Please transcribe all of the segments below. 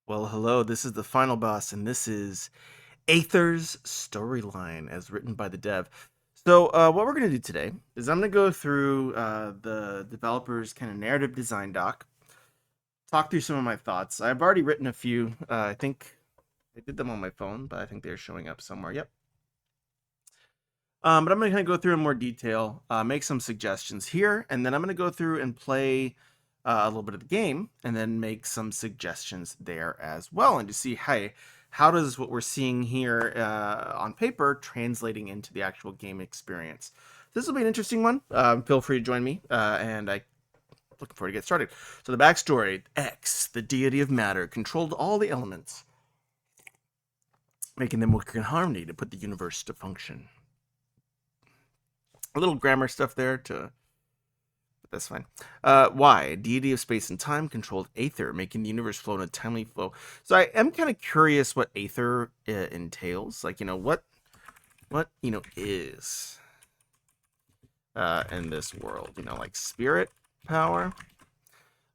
Well, hello, this is the final boss, and this is Aether's storyline as written by the dev. So, what we're going to do today is I'm going to go through the developer's kind of narrative design doc, talk through some of my thoughts. I've already written a few. I think I did them on my phone, but I think they're showing up somewhere. Yep. But I'm going to kind of go through in more detail, make some suggestions here, and then I'm going to go through and play a little bit of the game, and then make some suggestions there as well, and to see, hey, how does what we're seeing here on paper translating into the actual game experience? This will be an interesting one. Feel free to join me, and I looking forward to get started. So the backstory: X, the deity of matter, controlled all the elements, making them work in harmony to put the universe to function. A little grammar stuff there to but that's fine. Y, deity of space and time, controlled Aether, making the universe flow in a timely flow. So I am kind of curious what Aether entails. Like, what is in this world. Like spirit power.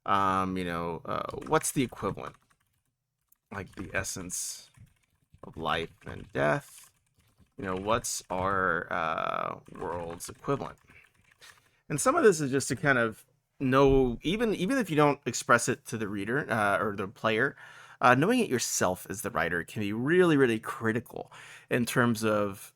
What's the equivalent? Like the essence of life and death. What's our world's equivalent? And some of this is just to kind of know, even if you don't express it to the reader or the player, knowing it yourself as the writer can be really, really critical in terms of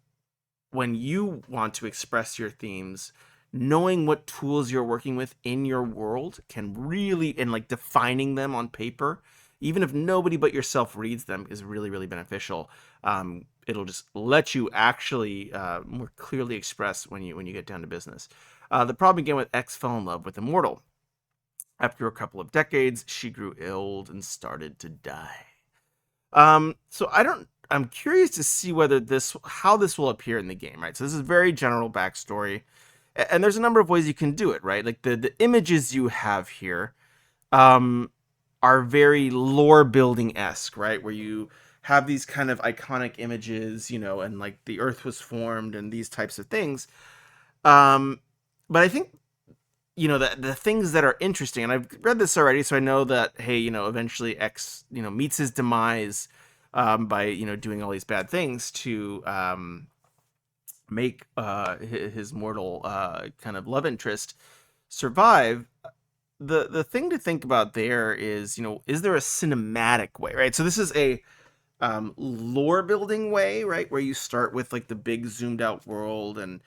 when you want to express your themes. Knowing what tools you're working with in your world can really, and like defining them on paper, even if nobody but yourself reads them, is really, really beneficial. It'll just let you actually more clearly express when you get down to business. The problem began when X fell in love with Immortal. After a couple of decades, she grew ill and started to die. So I'm curious to see how this will appear in the game, right? So this is very general backstory, and there's a number of ways you can do it, right? Like the images you have here, um, are very lore building esque, right? Where you have these kind of iconic images, and like the Earth was formed and these types of things. Um, but I think the things that are interesting, and I've read this already, so I know that, hey, eventually X meets his demise by doing all these bad things to make his mortal kind of love interest survive. The thing to think about there is, is there a cinematic way, right? So this is a lore building way, right, where you start with like the big zoomed out world, and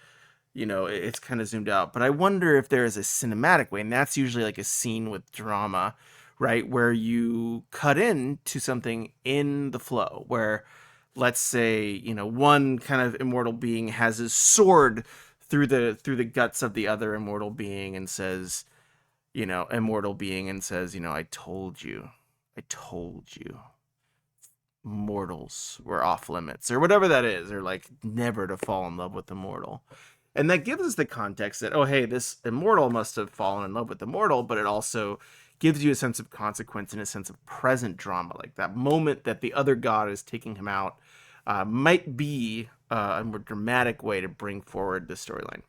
it's kind of zoomed out. But I wonder if there is a cinematic way, and that's usually like a scene with drama, right, where you cut into something in the flow, where, let's say, one kind of immortal being has his sword through the guts of the other immortal being, and says, I told you mortals were off limits, or whatever that is, or like never to fall in love with immortal. And that gives us the context that, oh, hey, this immortal must have fallen in love with the mortal, but it also gives you a sense of consequence and a sense of present drama. Like that moment that the other god is taking him out might be a more dramatic way to bring forward the storyline.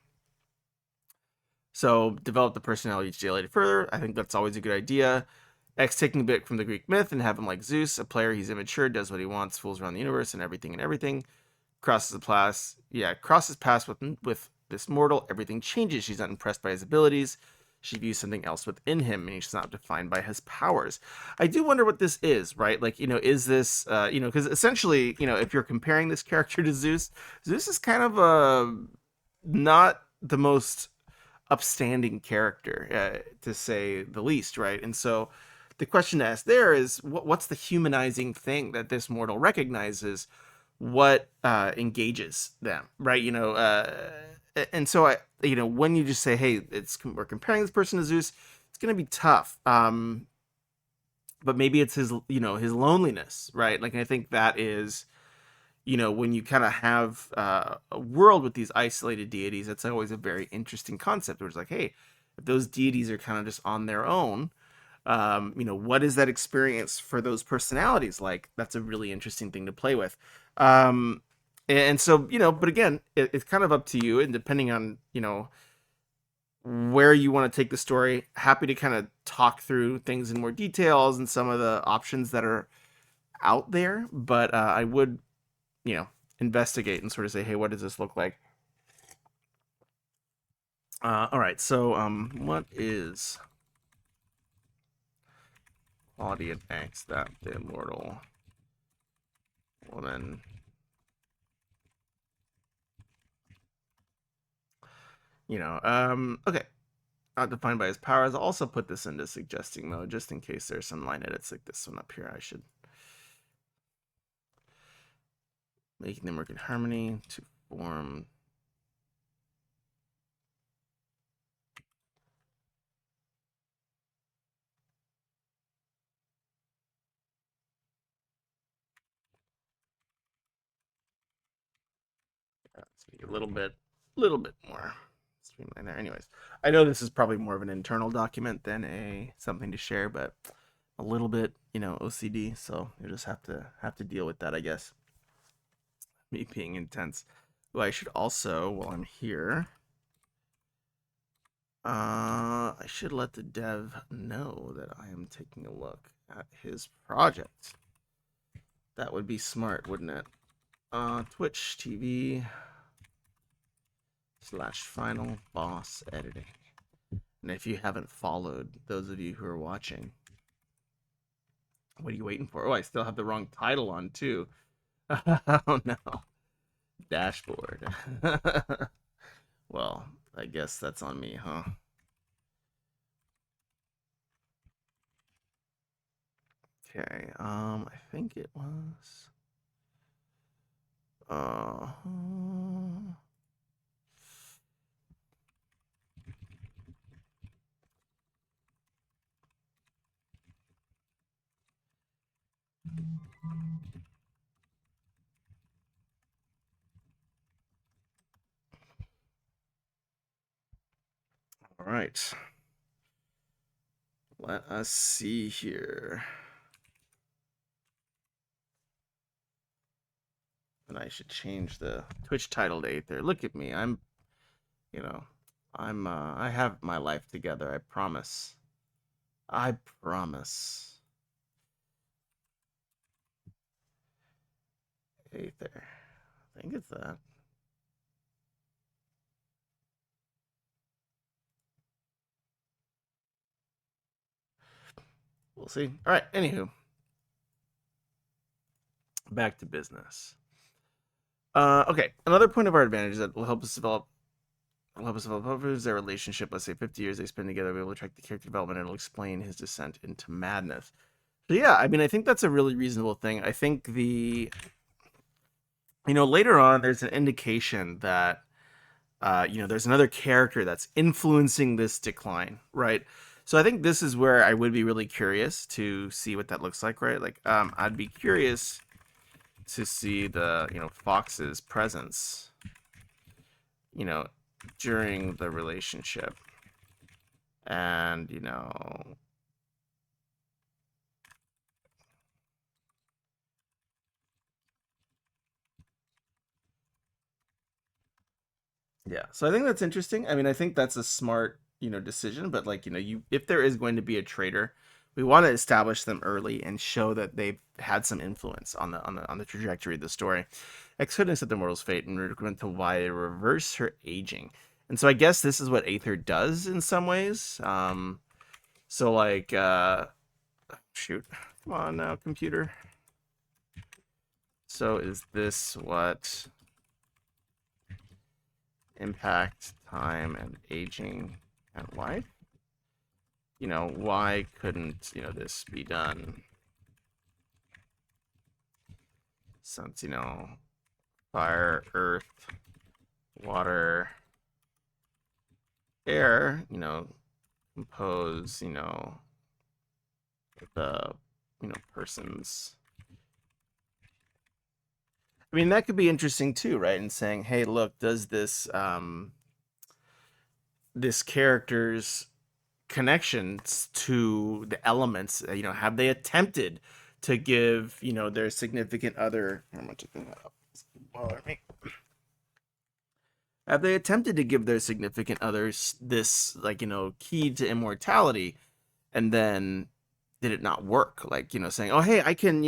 So develop the personality each day further. I think that's always a good idea. X taking a bit from the Greek myth and have him like Zeus, a player. He's immature, does what he wants, fools around the universe and everything. Crosses paths with this mortal. Everything changes. She's not impressed by his abilities. She views something else within him, and he's not defined by his powers. I do wonder what this is, right? Like, is this, because essentially, if you're comparing this character to Zeus, Zeus is kind of not the most upstanding character, to say the least, right? And so the question to ask there is, what's the humanizing thing that this mortal recognizes? What engages them, right? And so when you just say, hey, we're comparing this person to Zeus, it's going to be tough. But maybe it's his loneliness, right? Like, I think that is, when you kind of have a world with these isolated deities, that's always a very interesting concept, where it's like, hey, if those deities are kind of just on their own, what is that experience for those personalities like? That's a really interesting thing to play with. And so, but again, it's kind of up to you, and depending on, where you want to take the story, happy to kind of talk through things in more details and some of the options that are out there, but I would, you know, investigate and sort of say, hey, what does this look like? All right, so what is quality of X that the immortal woman, okay, not defined by his powers. I'll also put this into suggesting mode just in case there's some line edits like this one up here. I should making them work in harmony to form. Let's make a little bit more streamline there. Anyways, I know this is probably more of an internal document than a something to share, but a little bit, OCD. So you just have to deal with that, I guess. Me being intense. Well, I should also, while I'm here, I should let the dev know that I am taking a look at his project. That would be smart, wouldn't it? Twitch TV / final boss editing. And if you haven't followed, those of you who are watching, what are you waiting for? Oh, I still have the wrong title on too. Oh no. Dashboard. Well, I guess that's on me, huh? Okay, I think it was all right. Let us see here. And I should change the Twitch title to Aether. Look at me. You know, I have my life together. I promise. I promise. Aether. I think it's that. We'll see. All right. Anywho, back to business. Okay. Another point of our advantage that will help us develop is their relationship. Let's say 50 years they spend together. We'll able to track the character development and it'll explain his descent into madness. So yeah, I mean, I think that's a really reasonable thing. I think later on there's an indication that there's another character that's influencing this decline, right? So I think this is where I would be really curious to see what that looks like, right? Like, I'd be curious to see the, Fox's presence, during the relationship. And, yeah. So I think that's interesting. I mean, I think that's a smart, decision, but like, if there is going to be a traitor, we want to establish them early and show that they've had some influence on the trajectory of the story. X could accept the mortal's fate and recommend to why reverse her aging. And so I guess this is what Aether does in some ways. So like shoot. Come on now, computer. So is this what impact time and aging and life? Why couldn't, this be done? Since, fire, earth, water, air, compose, the, person's. I mean, that could be interesting too, right? And saying, hey, look, does this character's connections to the elements, have they attempted to give, their significant other, how much of that up? Have they attempted to give their significant others this, like, key to immortality, and then did it not work? Like, saying, oh, hey, I can,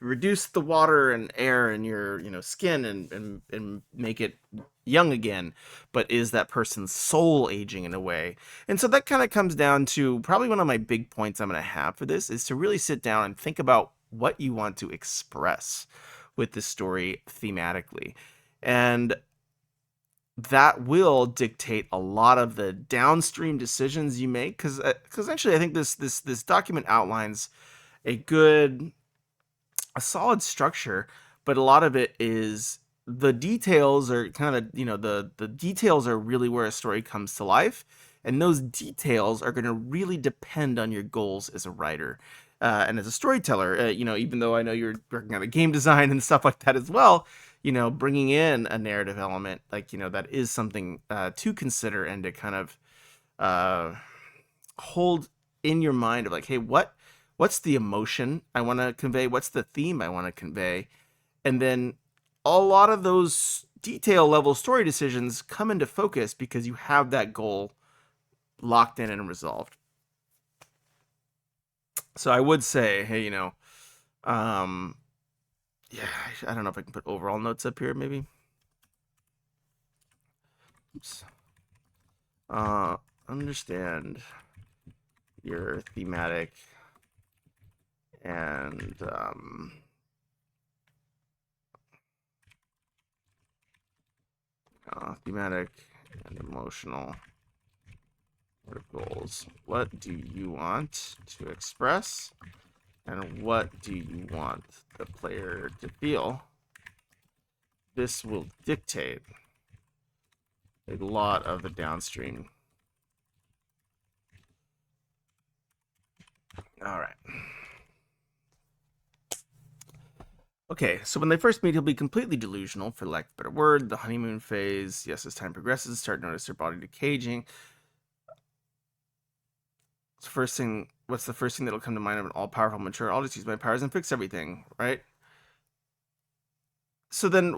reduce the water and air in your skin and make it young again, but is that person's soul aging in a way? And so that kind of comes down to probably one of my big points I'm going to have for this is to really sit down and think about what you want to express with this story thematically. And that will dictate a lot of the downstream decisions you make, because actually I think this document outlines a solid structure, but a lot of it is the details are kind of, the details are really where a story comes to life, and those details are going to really depend on your goals as a writer. And as a storyteller, even though I know you're working on a game design and stuff like that as well, bringing in a narrative element, that is something to consider and to kind of hold in your mind of like, hey, what's the emotion I want to convey? What's the theme I want to convey? And then a lot of those detail level story decisions come into focus because you have that goal locked in and resolved. So I would say, hey, yeah, I don't know if I can put overall notes up here, maybe. Oops. Understand your thematic and thematic and emotional goals. What do you want to express, and what do you want the player to feel? This will dictate a lot of the downstream. All right. Okay, so when they first meet, he'll be completely delusional, for lack of a better word. The honeymoon phase. Yes, as time progresses, start to notice their body decaying. What's the first thing that'll come to mind of an all-powerful, mature? I'll just use my powers and fix everything, right? So then,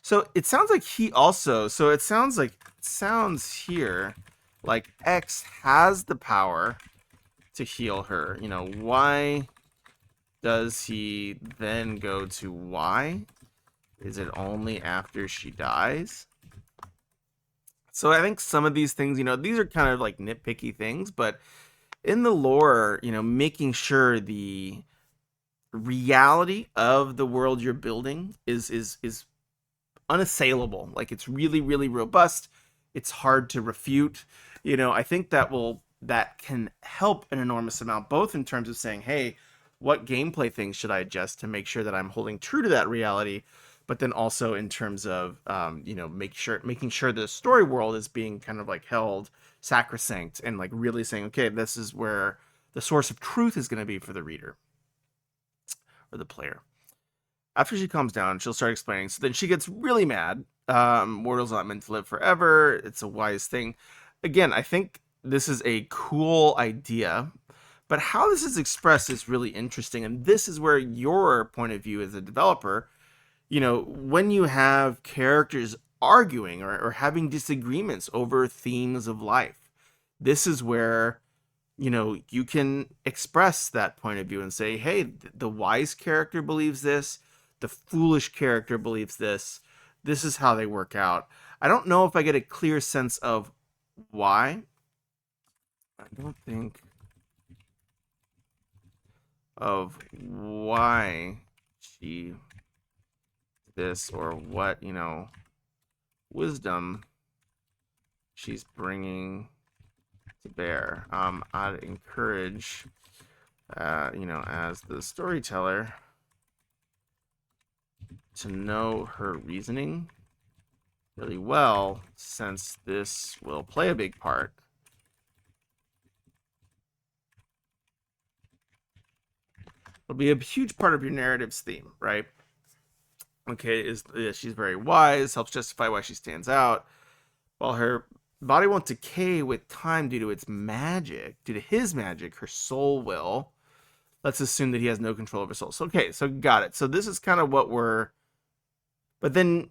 so it sounds like he also. So it sounds here like X has the power to heal her. Why does he then go to Y? Is it only after she dies? So I think some of these things, these are kind of like nitpicky things, but in the lore, making sure the reality of the world you're building is unassailable. Like, it's really, really robust. It's hard to refute. I think that can help an enormous amount, both in terms of saying, hey, what gameplay things should I adjust to make sure that I'm holding true to that reality, but then also in terms of making sure the story world is being kind of like held sacrosanct, and like really saying, okay, this is where the source of truth is going to be for the reader or the player. After she calms down, she'll start explaining. So then she gets really mad. Mortals not meant to live forever. It's a wise thing. Again, I think this is a cool idea, but how this is expressed is really interesting. And this is where your point of view as a developer, when you have characters arguing or having disagreements over themes of life, this is where you can express that point of view and say, hey, the wise character believes this, the foolish character believes this. This is how they work out. I don't know if I get a clear sense of why. I don't think of why she this, or what, wisdom she's bringing to bear. I'd encourage, as the storyteller, to know her reasoning really well, since this will play a big part. It'll be a huge part of your narrative's theme, right? Okay, she's very wise, helps justify why she stands out. While her body won't decay with time due to his magic, her soul will. Let's assume that he has no control over soul. So, okay, so got it. So this is kind of what we're. But then,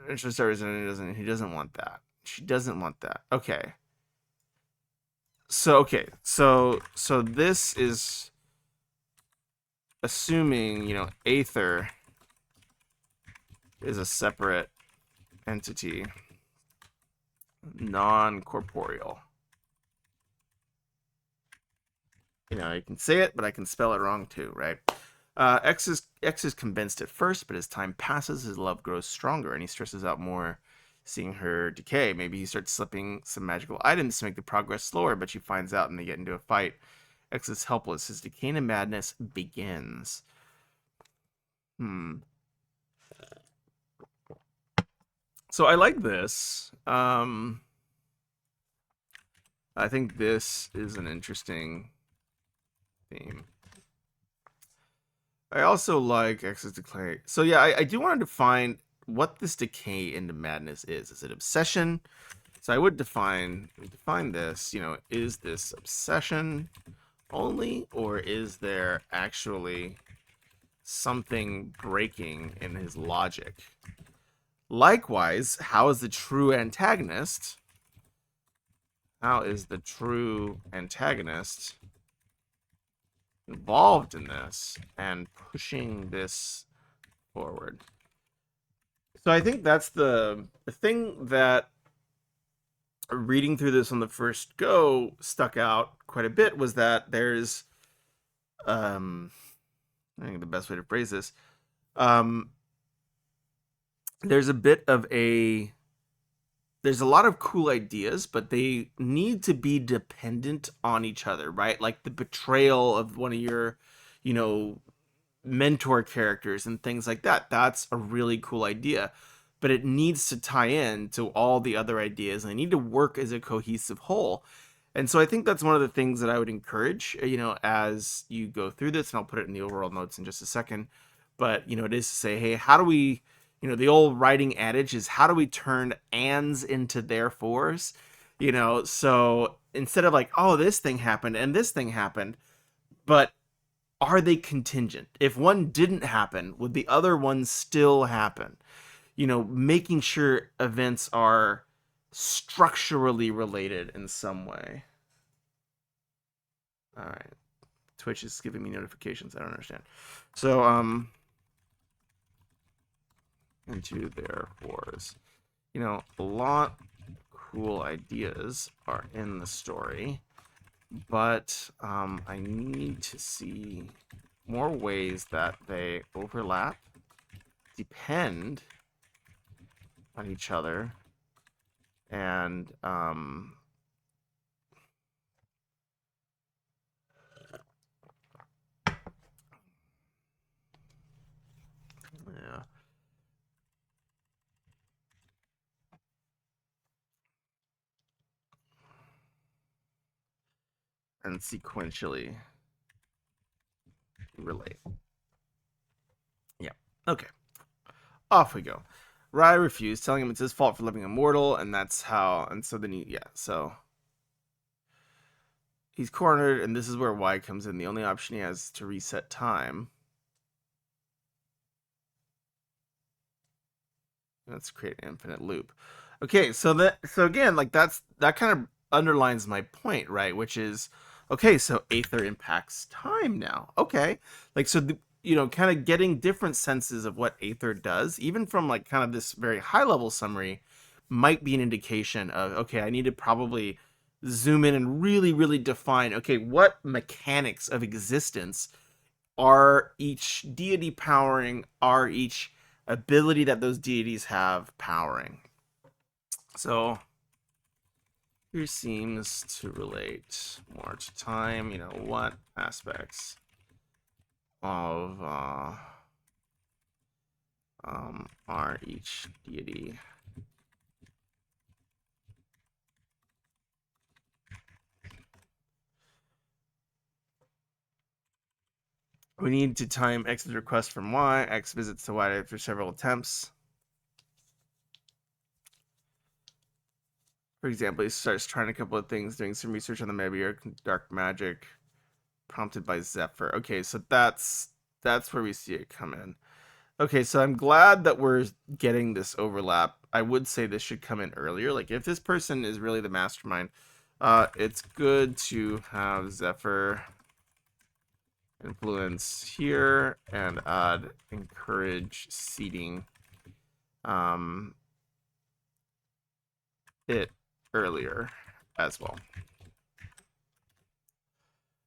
he doesn't want that. She doesn't want that. Okay. So okay, so this is assuming, Aether is a separate entity, non-corporeal. You can say it, but I can spell it wrong too, right? X is convinced at first, but as time passes, his love grows stronger, and he stresses out more seeing her decay. Maybe he starts slipping some magical items to make the progress slower, but she finds out and they get into a fight. X is helpless. His decay and madness begins. Hmm. So I like this. I think this is an interesting theme. I also like X's decay. So yeah, I do want to define what this decay into madness is. Is it obsession? So I would define this. Is this obsession only, or is there actually something breaking in his logic? Likewise, how is the true antagonist? How is the true antagonist involved in this and pushing this forward? So I think that's the thing that reading through this on the first go stuck out quite a bit was that there's I think the best way to phrase this, um there's a bit of there's a lot of cool ideas, but they need to be dependent on each other, right? Like the betrayal of one of your, you know, mentor characters and things like that. That's a really cool idea, but it needs to tie in to all the other ideas and they need to work as a cohesive whole. And so I think that's one of the things that I would encourage, as you go through this, and I'll put it in the overall notes in just a second. But, it is to say, hey, how do we, the old writing adage is how do we turn ands into therefores? So instead of like, oh, this thing happened and this thing happened, but are they contingent? If one didn't happen, would the other one still happen? Making sure events are structurally related in some way. All right. Twitch is giving me notifications. I don't understand. So, into their wars. A lot of cool ideas are in the story, but I need to see more ways that they overlap, depend on each other, and yeah, and sequentially relate. Yeah. Okay. Off we go. Rai refused, telling him it's his fault for living immortal, and that's how. And so then so he's cornered, and this is where Y comes in. The only option he has is to reset time. Let's create an infinite loop. Okay, so again, like that kind of underlines my point, right? Which is, okay, so Aether impacts time now. Okay, like so, kind of getting different senses of what Aether does, even from like kind of this very high level summary, might be an indication of, okay, I need to probably zoom in and really, really define, okay, what mechanics of existence are each deity powering, are each ability that those deities have powering. So here seems to relate more to time. What aspects of are each deity we need to time X's request from Y. X visits to Y after several attempts. For example, he starts trying a couple of things, doing some research on the maybe dark magic, prompted by Zephyr. Okay, so that's where we see it come in. Okay, so I'm glad that we're getting this overlap. I would say this should come in earlier. Like, if this person is really the mastermind, It's good to have Zephyr influence here and add encourage seeding it earlier as well.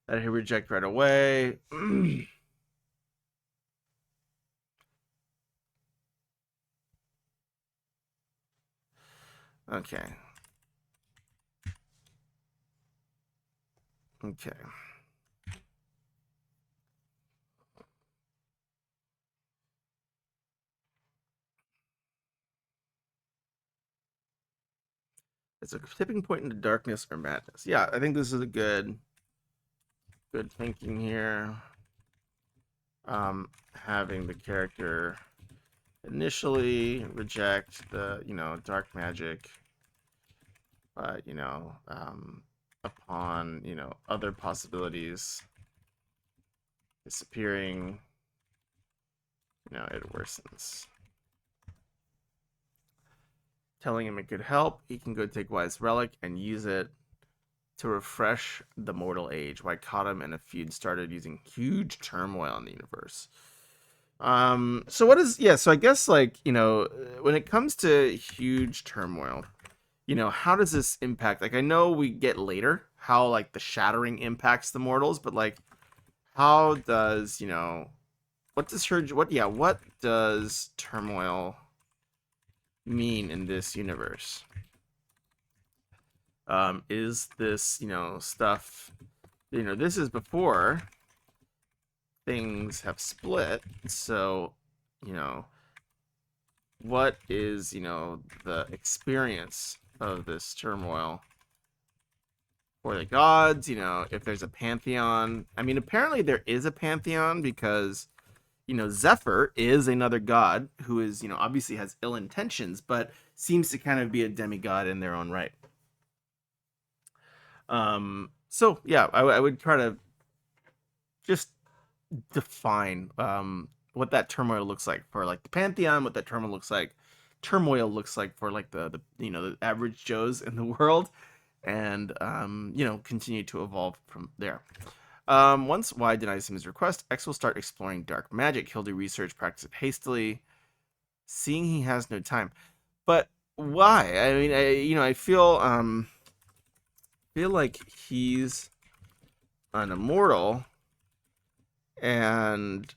That he reject right away. Okay. Okay. It's a tipping point into darkness or madness. Yeah, I think this is a good thinking here. Having the character initially reject the, dark magic, but, upon, other possibilities disappearing, it worsens. Telling him it could help, he can go take Wise Relic and use it to refresh the mortal age. Why caught him in a feud started using huge turmoil in the universe. So what is, so I guess, like, when it comes to huge turmoil, how does this impact? Like, I know we get later how, like, the shattering impacts the mortals, but, like, how does, what does what does turmoil mean in this universe? Is this, stuff, this is before things have split, so, what is, the experience of this turmoil for the gods, if there's a pantheon. I mean, apparently there is a pantheon because, Zephyr is another god who is, obviously has ill intentions, but seems to kind of be a demigod in their own right. So yeah, I would try to just define what that turmoil looks like for, like, the pantheon, what that turmoil looks like for, like, the the average Joes in the world, and continue to evolve from there. Once Y denies him his request, X will start exploring dark magic. He'll do research, practice it hastily, seeing he has no time. But why? I mean, I feel like he's an immortal, and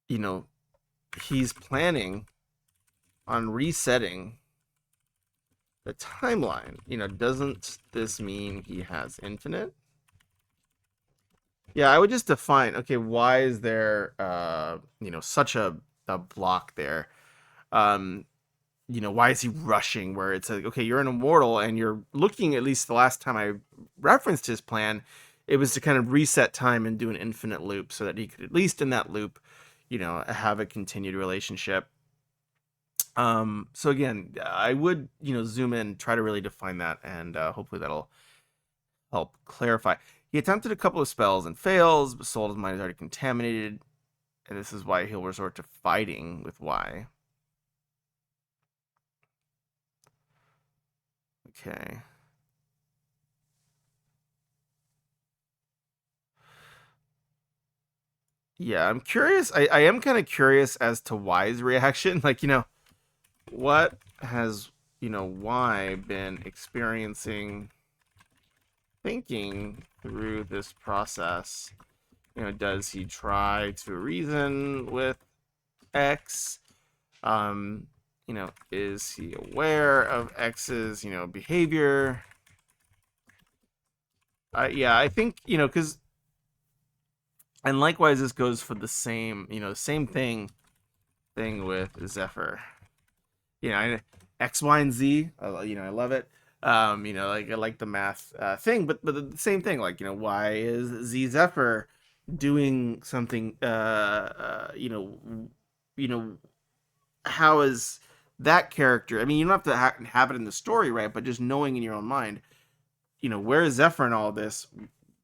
you know, he's planning on resetting the timeline. Doesn't this mean he has infinite? Yeah, I would just define, okay, why is there such a block there? Um, why is he rushing where it's like, okay, you're an immortal and you're looking, at least the last time I referenced his plan, it was to kind of reset time and do an infinite loop so that he could, at least in that loop, have a continued relationship. So again, I would, zoom in, try to really define that, and hopefully that'll help clarify. He attempted a couple of spells and fails, but Soul's mind is already contaminated, and this is why he'll resort to fighting with Y. Okay. Yeah, I'm curious. I am kind of curious as to Y's reaction. Like, what has, Y been experiencing, thinking through this process? Does he try to reason with X? Is he aware of X's, behavior? Yeah, I think, because, and likewise, this goes for the same, same thing with Zephyr. X, Y, and Z. I love it. Like, I like the math thing, but the same thing. Like, why is Z Zephyr doing something? How is that character? I mean, you don't have to have it in the story, right? But just knowing in your own mind, where is Zephyr in all this?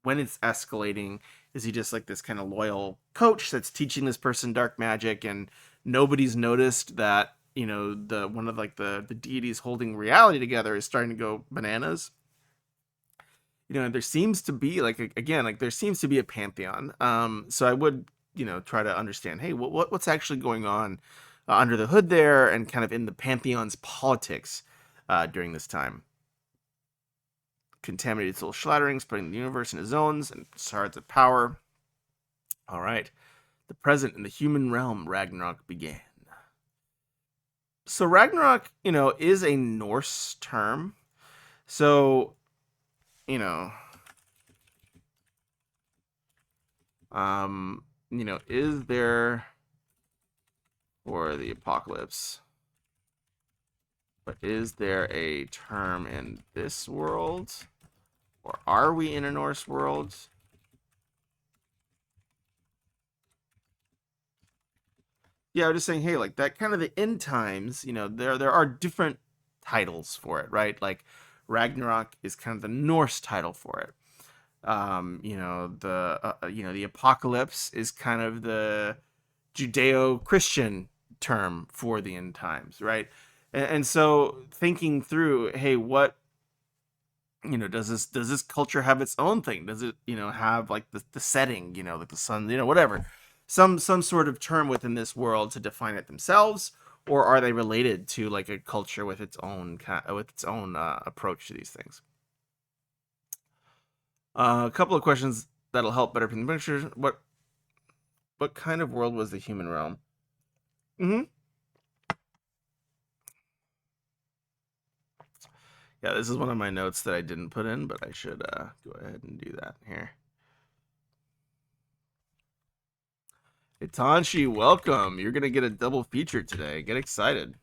When it's escalating, is he just like this kind of loyal coach that's teaching this person dark magic, and nobody's noticed that the one of like the deities holding reality together is starting to go bananas. There seems to be like again, like there seems to be a pantheon. So I would try to understand, hey, what's actually going on under the hood there, and kind of in the pantheon's politics during this time. Contaminated soul shattering, spreading the universe into zones and shards of power. All right, the present in the human realm, Ragnarok began. So Ragnarok, is a Norse term. So, you know, is there for the apocalypse? But is there a term in this world? Or are we in a Norse world? Yeah, I'm just saying, hey, like that kind of the end times, there are different titles for it, right? Like Ragnarok is kind of the Norse title for it. The apocalypse is kind of the Judeo-Christian term for the end times, right? And so thinking through, hey, what does this culture have its own thing? Does it have like the setting, like the sun, whatever, some sort of term within this world to define it themselves, or are they related to like a culture with its own approach to these things? A couple of questions that'll help better paint the picture. What kind of world was the human realm? Mm-hmm. Yeah, this is one of my notes that I didn't put in, but I should go ahead and do that here. Itanshi, welcome. You're gonna get a double feature today. Get excited.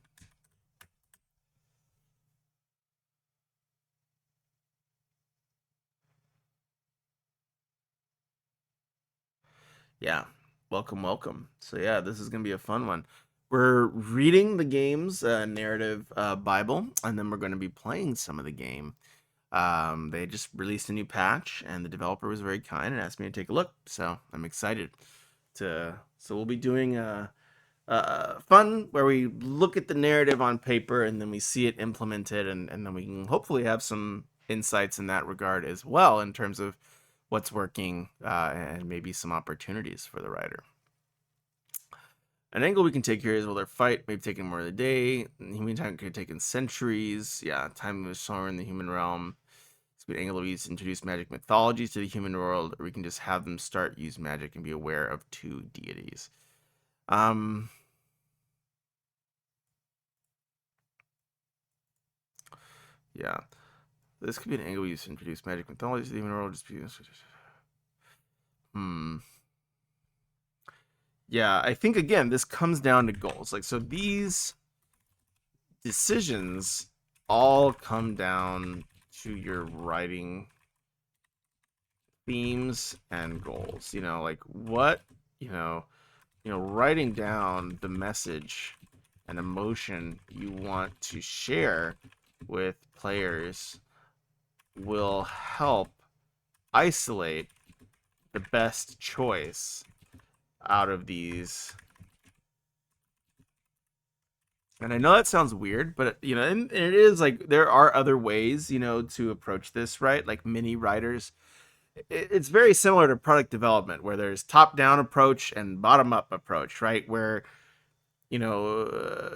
Yeah, welcome. So yeah, this is gonna be a fun one. We're reading the game's narrative Bible, and then we're going to be playing some of the game. They just released a new patch, and the developer was very kind and asked me to take a look. So I'm excited to. So we'll be doing fun where we look at the narrative on paper and then we see it implemented, and then we can hopefully have some insights in that regard as well in terms of what's working and maybe some opportunities for the writer. An angle we can take here is, well, their fight may have taken more of the day. Human time could have taken centuries. Yeah, time was slower in the human realm. It's a good angle we use to introduce magic mythologies to the human world, or we can just have them start use magic and be aware of two deities. Yeah. This could be an angle we use to introduce magic mythologies to the human world. Yeah, I think again this comes down to goals. Like, so these decisions all come down to your writing themes and goals. Like what, writing down the message and emotion you want to share with players will help isolate the best choice out of these. And I know that sounds weird, but and it is like there are other ways, to approach this, right? Like mini writers, it's very similar to product development where there's top down approach and bottom up approach, right? Where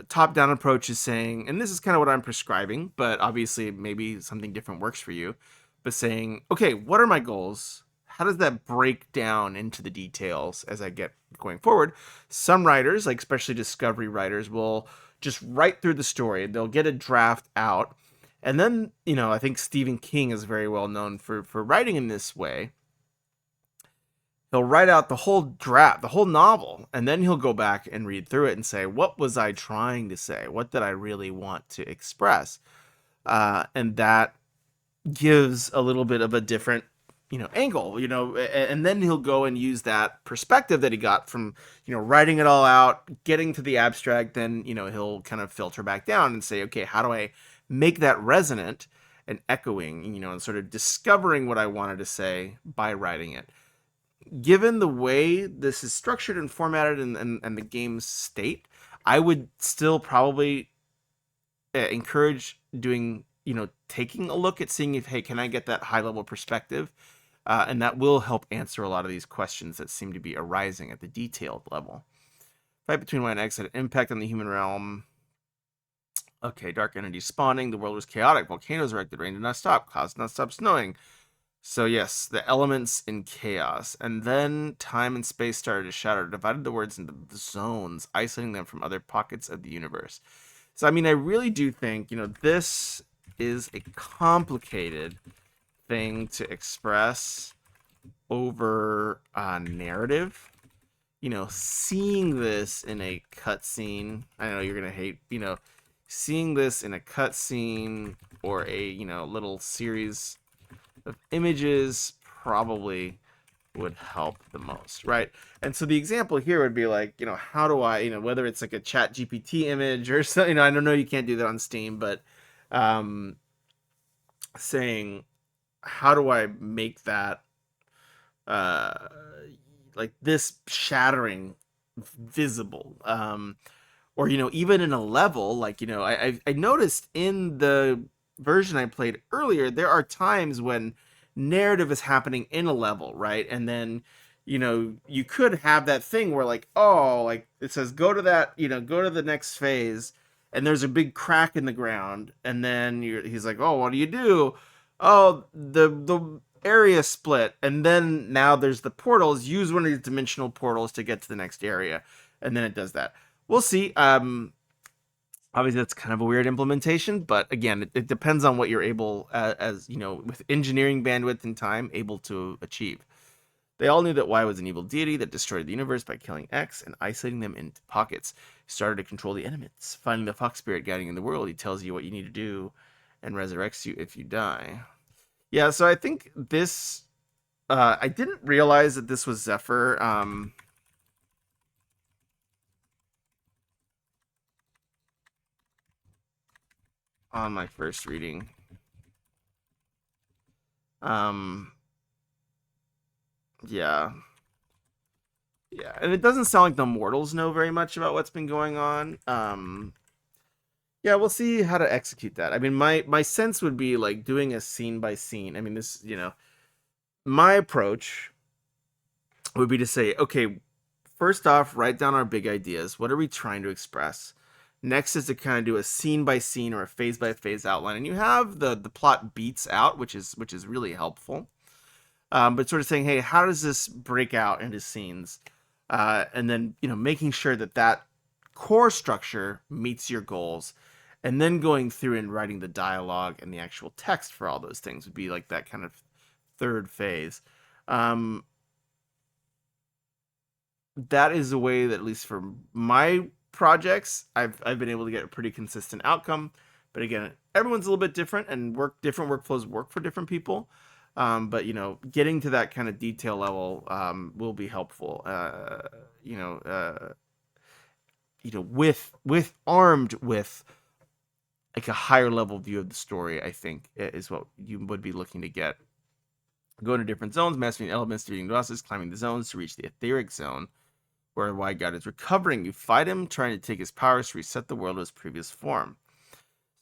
top down approach is saying, and this is kind of what I'm prescribing, but obviously maybe something different works for you, but saying, okay, what are my goals? How does that break down into the details as I get going forward? Some writers, like especially discovery writers, will just write through the story. They'll get a draft out. And then, I think Stephen King is very well known for writing in this way. He'll write out the whole draft, the whole novel, and then he'll go back and read through it and say, what was I trying to say? What did I really want to express? And that gives a little bit of a different, angle, and then he'll go and use that perspective that he got from, writing it all out, getting to the abstract. Then, he'll kind of filter back down and say, okay, how do I make that resonant and echoing, and sort of discovering what I wanted to say by writing it. Given the way this is structured and formatted and the game's state, I would still probably encourage doing, taking a look at seeing if, hey, can I get that high level perspective? And that will help answer a lot of these questions that seem to be arising at the detailed level. Fight between Y and X had an impact on the human realm. Okay, dark energy spawning. The world was chaotic. Volcanoes erupted. Rain did not stop. Clouds did not stop snowing. So yes, the elements in chaos. And then time and space started to shatter, divided the words into zones, isolating them from other pockets of the universe. So, I mean, I really do think, this is a complicated thing to express over a narrative. Seeing this in a cutscene, I know you're going to hate, seeing this in a cutscene or a, little series of images probably would help the most, right? And so the example here would be like, how do I, whether it's like a chat GPT image or something, I don't know, you can't do that on Steam, but saying, how do I make that uh like this shattering visible? Or even in a level, like, I noticed in the version I played earlier, there are times when narrative is happening in a level, right? And then you could have that thing where, like, oh, like it says go to that, go to the next phase, and there's a big crack in the ground, and then he's like, oh, what do you do? Oh, the area split, and then now there's the portals. Use one of these dimensional portals to get to the next area, and then it does that. We'll see. Obviously that's kind of a weird implementation, but again, it depends on what you're able, as with engineering bandwidth and time, able to achieve. They all knew that Y was an evil deity that destroyed the universe by killing X and isolating them into pockets. He started to control the elements. Finding the fox spirit guiding in the world, he tells you what you need to do and resurrects you if you die. Yeah, so I think this, I didn't realize that this was Zephyr. On my first reading. Yeah. Yeah, and it doesn't sound like the mortals know very much about what's been going on. Yeah, we'll see how to execute that. I mean, my sense would be like doing a scene by scene. I mean, this, my approach would be to say, okay, first off, write down our big ideas. What are we trying to express? Next is to kind of do a scene by scene or a phase by phase outline, and you have the plot beats out, which is really helpful. But sort of saying, hey, how does this break out into scenes? And then making sure that core structure meets your goals, and then going through and writing the dialogue and the actual text for all those things would be like that kind of third phase. That is a way that, at least for my projects, I've been able to get a pretty consistent outcome. But again, everyone's a little bit different, and different workflows work for different people. But getting to that kind of detail level will be helpful. With armed with like a higher level view of the story, I think is what you would be looking to get. Going to different zones, mastering elements, defeating bosses, climbing the zones to reach the etheric zone, where White God is recovering. You fight him, trying to take his powers to reset the world to its previous form.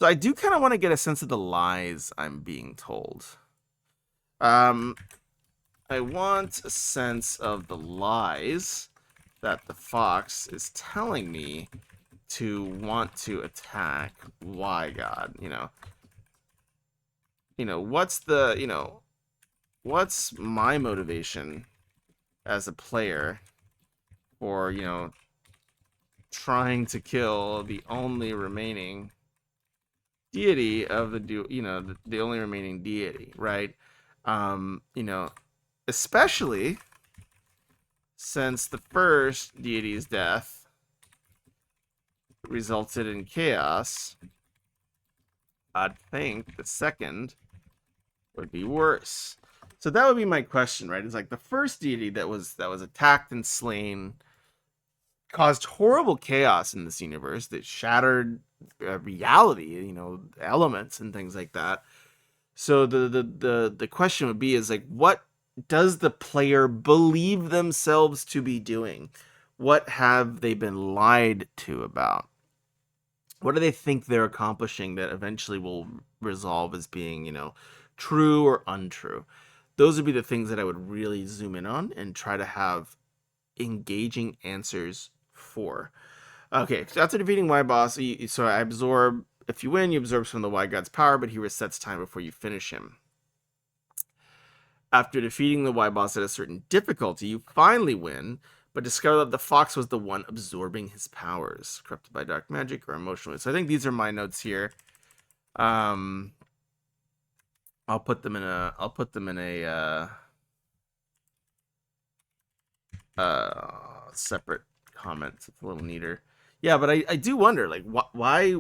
So I do kind of want to get a sense of the lies I'm being told. I want a sense of the lies that the fox is telling me to want to attack Y God. What's my motivation as a player for, trying to kill the only remaining deity of the only remaining deity, right? Especially since the first deity's death resulted in chaos, I'd think the second would be worse. So that would be my question, right? It's like the first deity that was attacked and slain caused horrible chaos in this universe that shattered reality, elements and things like that. So the question would be is like, what does the player believe themselves to be doing? what have they been lied to about? What do they think they're accomplishing that eventually will resolve as being, true or untrue? Those would be the things that I would really zoom in on and try to have engaging answers for. Okay, so after defeating Y boss, so I absorb. If you win, you absorb some of the Y god's power, but he resets time before you finish him. After defeating the Y boss at a certain difficulty, you finally win, but discover that the fox was the one absorbing his powers, corrupted by dark magic or emotionally. So I think these are my notes here. Um, I'll put them in a. Separate comments. It's a little neater. Yeah, but I do wonder, like, why,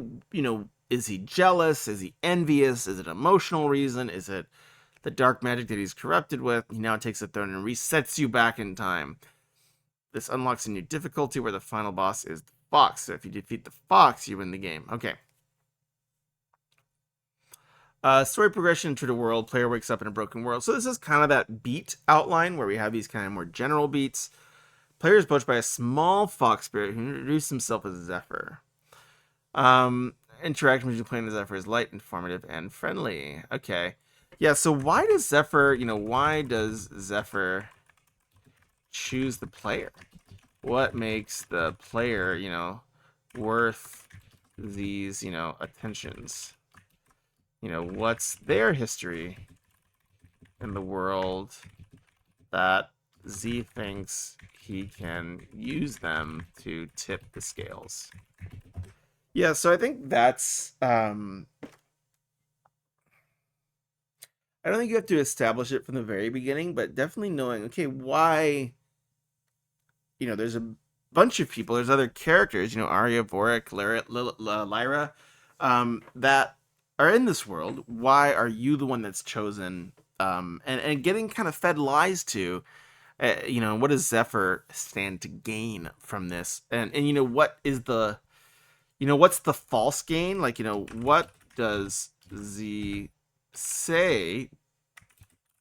is he jealous? Is he envious? Is it an emotional reason? Is it the dark magic that he's corrupted with? He now takes the throne and resets you back in time. This unlocks a new difficulty where the final boss is the fox. So if you defeat the fox, you win the game. Okay. Story progression to the world. Player wakes up in a broken world. So this is kind of that beat outline where we have these kind of more general beats. Player is approached by a small fox spirit who introduced himself as Zephyr. Interaction between player and Zephyr is light, informative, and friendly. Okay. Yeah, so why does Zephyr choose the player? What makes the player, worth these, attentions? What's their history in the world that Z thinks he can use them to tip the scales? Yeah, so I think that's I don't think you have to establish it from the very beginning, but definitely knowing, okay, why, there's a bunch of people, there's other characters, Arya, Vorik, Lyra, that are in this world. Why are you the one that's chosen? And getting kind of fed lies to, what does Zephyr stand to gain from this? And what is the, what's the false gain? Like, what does Z say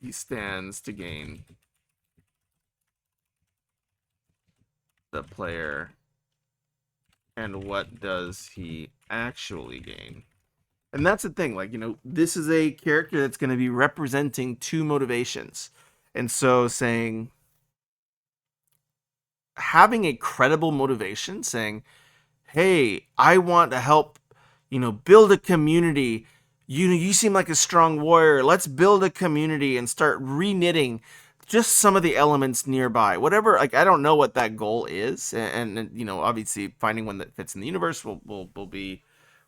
he stands to gain the player, and what does he actually gain? And that's the thing, like, this is a character that's going to be representing two motivations. And so saying, having a credible motivation, saying, hey, I want to help, build a community. You seem like a strong warrior. Let's build a community and start re-knitting just some of the elements nearby. Whatever, like, I don't know what that goal is. And obviously finding one that fits in the universe will be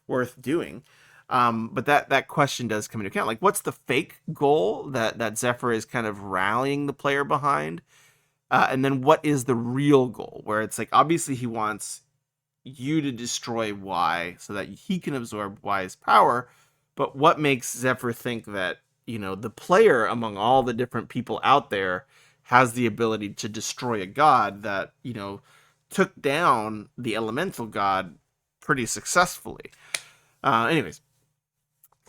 worth doing. But that question does come into account. Like, what's the fake goal that Zephyr is kind of rallying the player behind? And then what is the real goal? Where it's like, obviously he wants you to destroy Y so that he can absorb Y's power. But what makes Zephyr think that, the player among all the different people out there has the ability to destroy a god that, took down the elemental god pretty successfully? Anyways,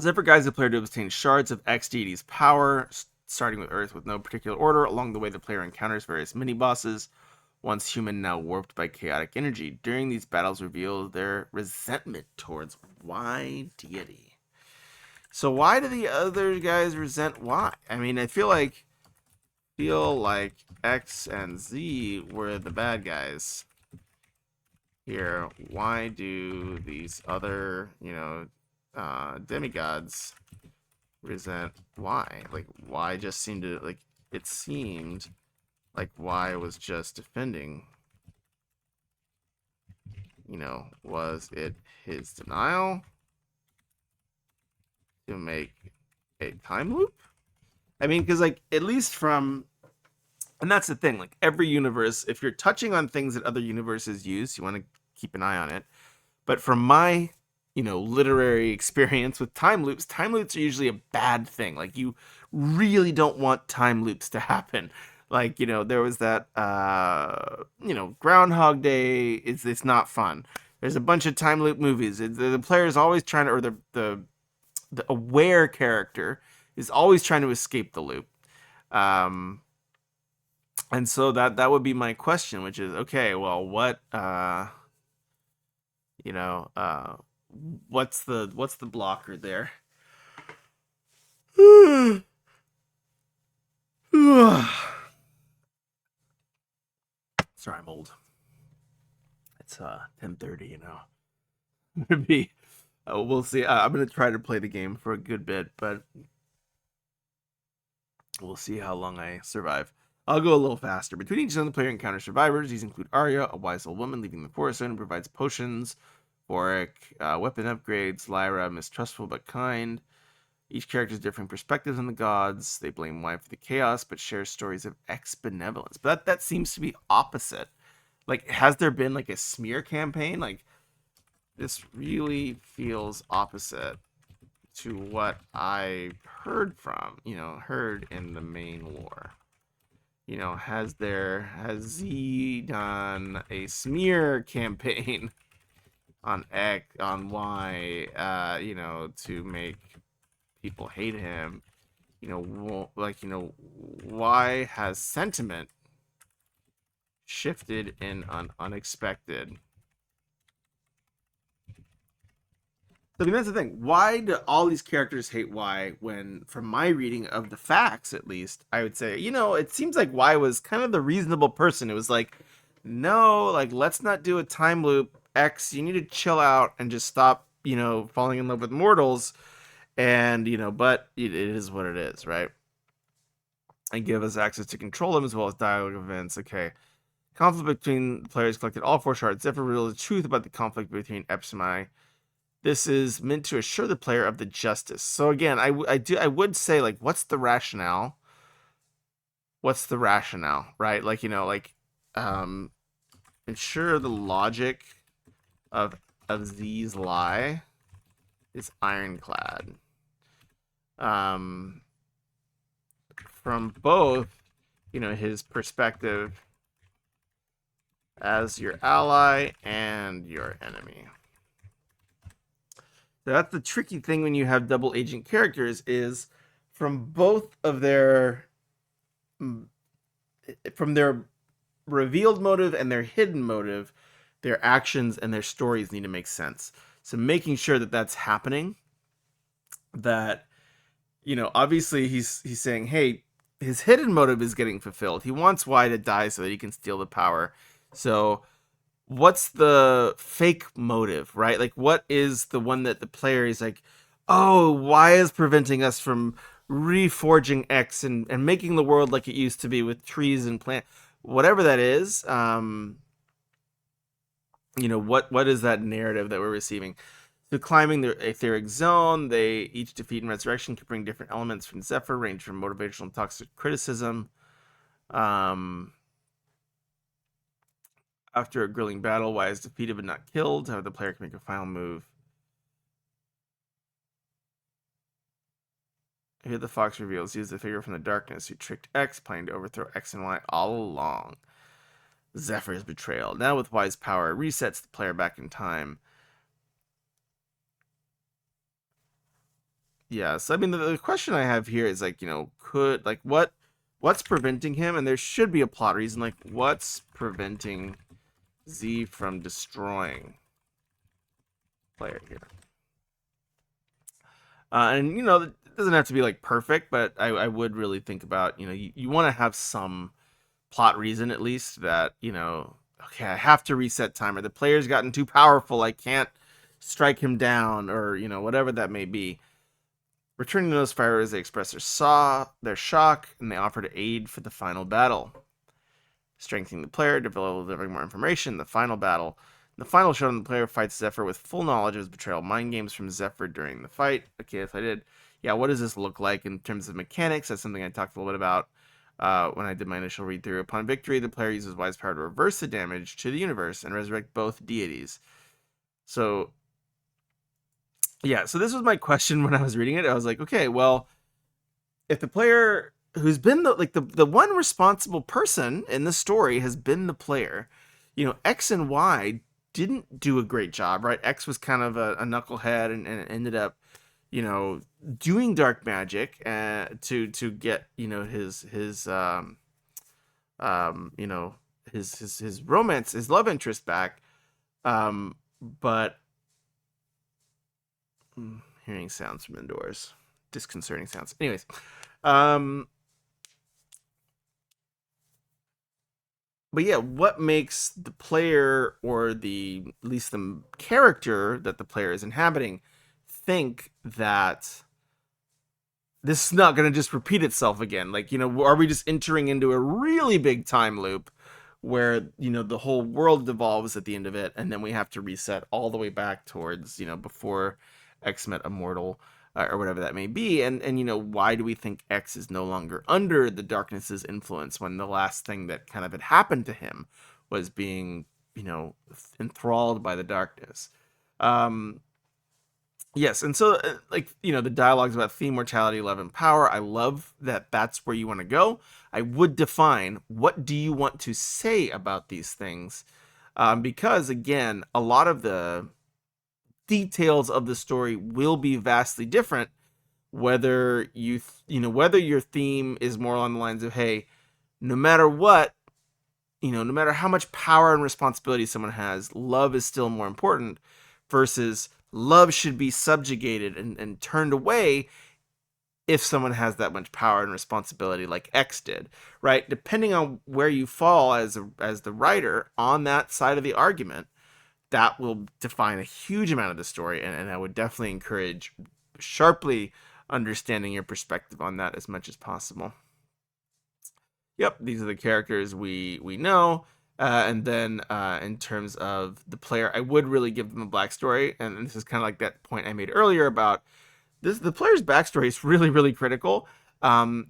Zephyr guides the player to obtain shards of X deity's power, starting with Earth with no particular order. Along the way, the player encounters various mini-bosses, once human, now warped by chaotic energy. During these battles reveal their resentment towards Y deity. So why do the other guys resent Y? I mean, I feel like X and Z were the bad guys here. Why do these other, demigods resent Y? Like, Y just seemed to, like, it seemed like Y was just defending. Was it his denial to make a time loop? I mean, because, like, at least from, and that's the thing, like, every universe, if you're touching on things that other universes use, you want to keep an eye on it. But from my, literary experience with time loops are usually a bad thing. Like, you really don't want time loops to happen. Like, there was that, Groundhog Day. It's not fun. There's a bunch of time loop movies. The player is always trying to, or the aware character is always trying to escape the loop. And so that would be my question, which is, okay, well, what you know, what's the blocker there? Sorry, I'm old. It's 10:30, Maybe we'll see. I'm gonna try to play the game for a good bit, but we'll see how long I survive. I'll go a little faster. Between each zone, the player encounters survivors. These include Arya, a wise old woman leaving the forest zone, who provides potions, Boric, weapon upgrades, Lyra, mistrustful but kind. Each character has different perspectives on the gods. They blame Y for the chaos, but share stories of X benevolence. But that seems to be opposite. Like, has there been like a smear campaign? Like, this really feels opposite to what I heard in the main lore. Has Z done a smear campaign on X on Y, to make people hate him? Why has sentiment shifted in an unexpected? I mean, that's the thing. Why do all these characters hate Y when, from my reading of the facts at least, I would say, it seems like Y was kind of the reasonable person. It was like, no, like, let's not do a time loop. X, you need to chill out and just stop, falling in love with mortals. And, but it is what it is, right? And give us access to control them as well as dialogue events. Okay. Conflict between the players collected all four shards. Zephyr revealed the truth about the conflict between Epps and I. This is meant to assure the player of the justice. So again, I would say, like, what's the rationale? What's the rationale, right? Um, ensure the logic of Z's lie is ironclad. From both, his perspective as your ally and your enemy. So that's the tricky thing when you have double agent characters, is from both of their revealed motive and their hidden motive, their actions and their stories need to make sense. So making sure that that's happening, that obviously he's saying, hey, his hidden motive is getting fulfilled. He wants Y to die so that he can steal the power. So what's the fake motive, right? Like, what is the one that the player is like, oh, Y is preventing us from reforging X and making the world like it used to be with trees and plants, whatever that is. What is that narrative that we're receiving? So climbing the etheric zone, they each defeat and resurrection can bring different elements from Zephyr, range from motivational and toxic criticism. After a grilling battle, Y is defeated but not killed. However, the player can make a final move. Here the fox reveals he is the figure from the darkness who tricked X, planning to overthrow X and Y all along. Zephyr's betrayal. Now with Y's power, it resets the player back in time. Yeah, so I mean, the question I have here is, like, what's preventing him? And there should be a plot reason. Like, what's preventing Z from destroying player here? And it doesn't have to be like perfect, but I would really think about, you want to have some plot reason at least, that, okay, I have to reset timer. The player's gotten too powerful. I can't strike him down, or, whatever that may be. Returning to those fighters, they express their shock, and they offer to aid for the final battle. Strengthening the player, delivering more information. The final battle. In the final showdown, the player fights Zephyr with full knowledge of his betrayal mind games from Zephyr during the fight. Okay, if I did. Yeah, what does this look like in terms of mechanics? That's something I talked a little bit about when I did my initial read-through. Upon victory, the player uses Y's power to reverse the damage to the universe and resurrect both deities. So, yeah, so this was my question when I was reading it. I was like, okay, well, if the player who's been the one responsible person in the story has been the player, X and Y didn't do a great job, right? X was kind of a knucklehead and ended up, doing dark magic to get, his you know, his romance, his love interest back. But hearing sounds from indoors, disconcerting sounds. Anyways, um, but yeah, what makes the player, or the at least the character that the player is inhabiting, think that this is not going to just repeat itself again? Like, are we just entering into a really big time loop where, the whole world devolves at the end of it, and then we have to reset all the way back towards, before X met Immortal, or whatever that may be? And why do we think X is no longer under the darkness's influence, when the last thing that kind of had happened to him was being, enthralled by the darkness? Yes, and so, the dialogues about theme, mortality, love, and power. I love that that's where you want to go. I would define, what do you want to say about these things, because again, a lot of the details of the story will be vastly different. Whether whether your theme is more along the lines of, hey, no matter what, no matter how much power and responsibility someone has, love is still more important, versus love should be subjugated and turned away if someone has that much power and responsibility, like X did, right? Depending on where you fall as the writer on that side of the argument, that will define a huge amount of the story, and I would definitely encourage sharply understanding your perspective on that as much as possible. Yep, these are the characters we know. And then, in terms of the player, I would really give them a backstory, and this is kind of like that point I made earlier about this. The player's backstory is really, really critical. What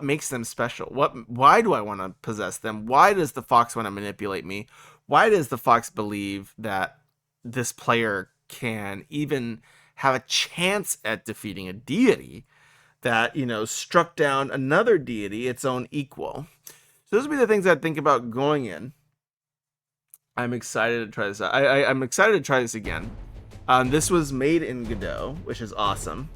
makes them special? Why do I want to possess them? Why does the fox want to manipulate me? Why does the fox believe that this player can even have a chance at defeating a deity that, struck down another deity, its own equal? So those would be the things I'd think about going in. I'm excited to try this out. I'm excited to try this again. This was made in Godot, which is awesome.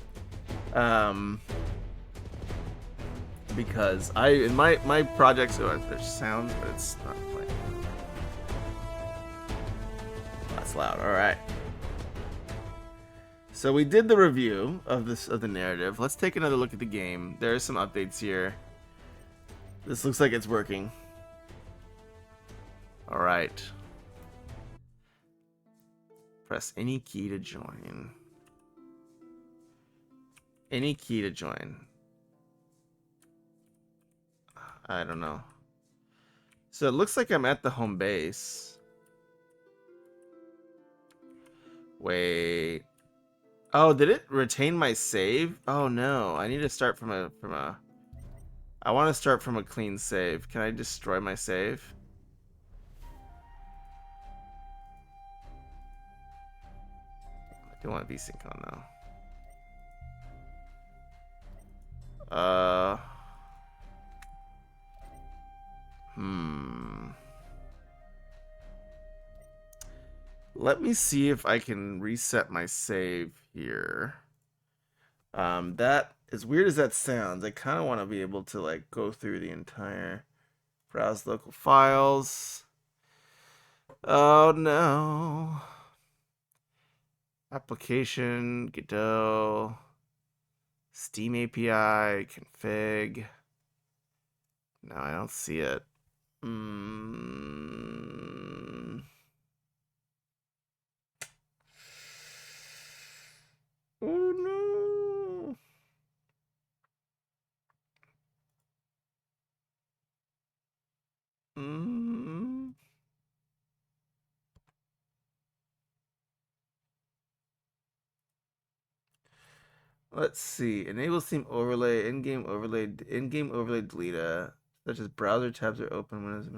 Because in my projects, there's sounds, but it's not playing. That's loud. All right. So we did the review of the narrative. Let's take another look at the game. There are some updates here. This looks like it's working. All right. Press any key to join. Any key to join. I don't know. So it looks like I'm at the home base. Wait. Oh, did it retain my save? Oh no, I need to start from a I want to start from a clean save. Can I destroy my save? I do want to VSync on though. Let me see if I can reset my save here. That, as weird as that sounds, I kind of want to be able to like go through the entire browse local files. Oh no. Application, Godot, Steam API, config. No, I don't see it. Oh no. Let's see. Enable Steam overlay, in-game overlay deleter, such as browser tabs are open. When is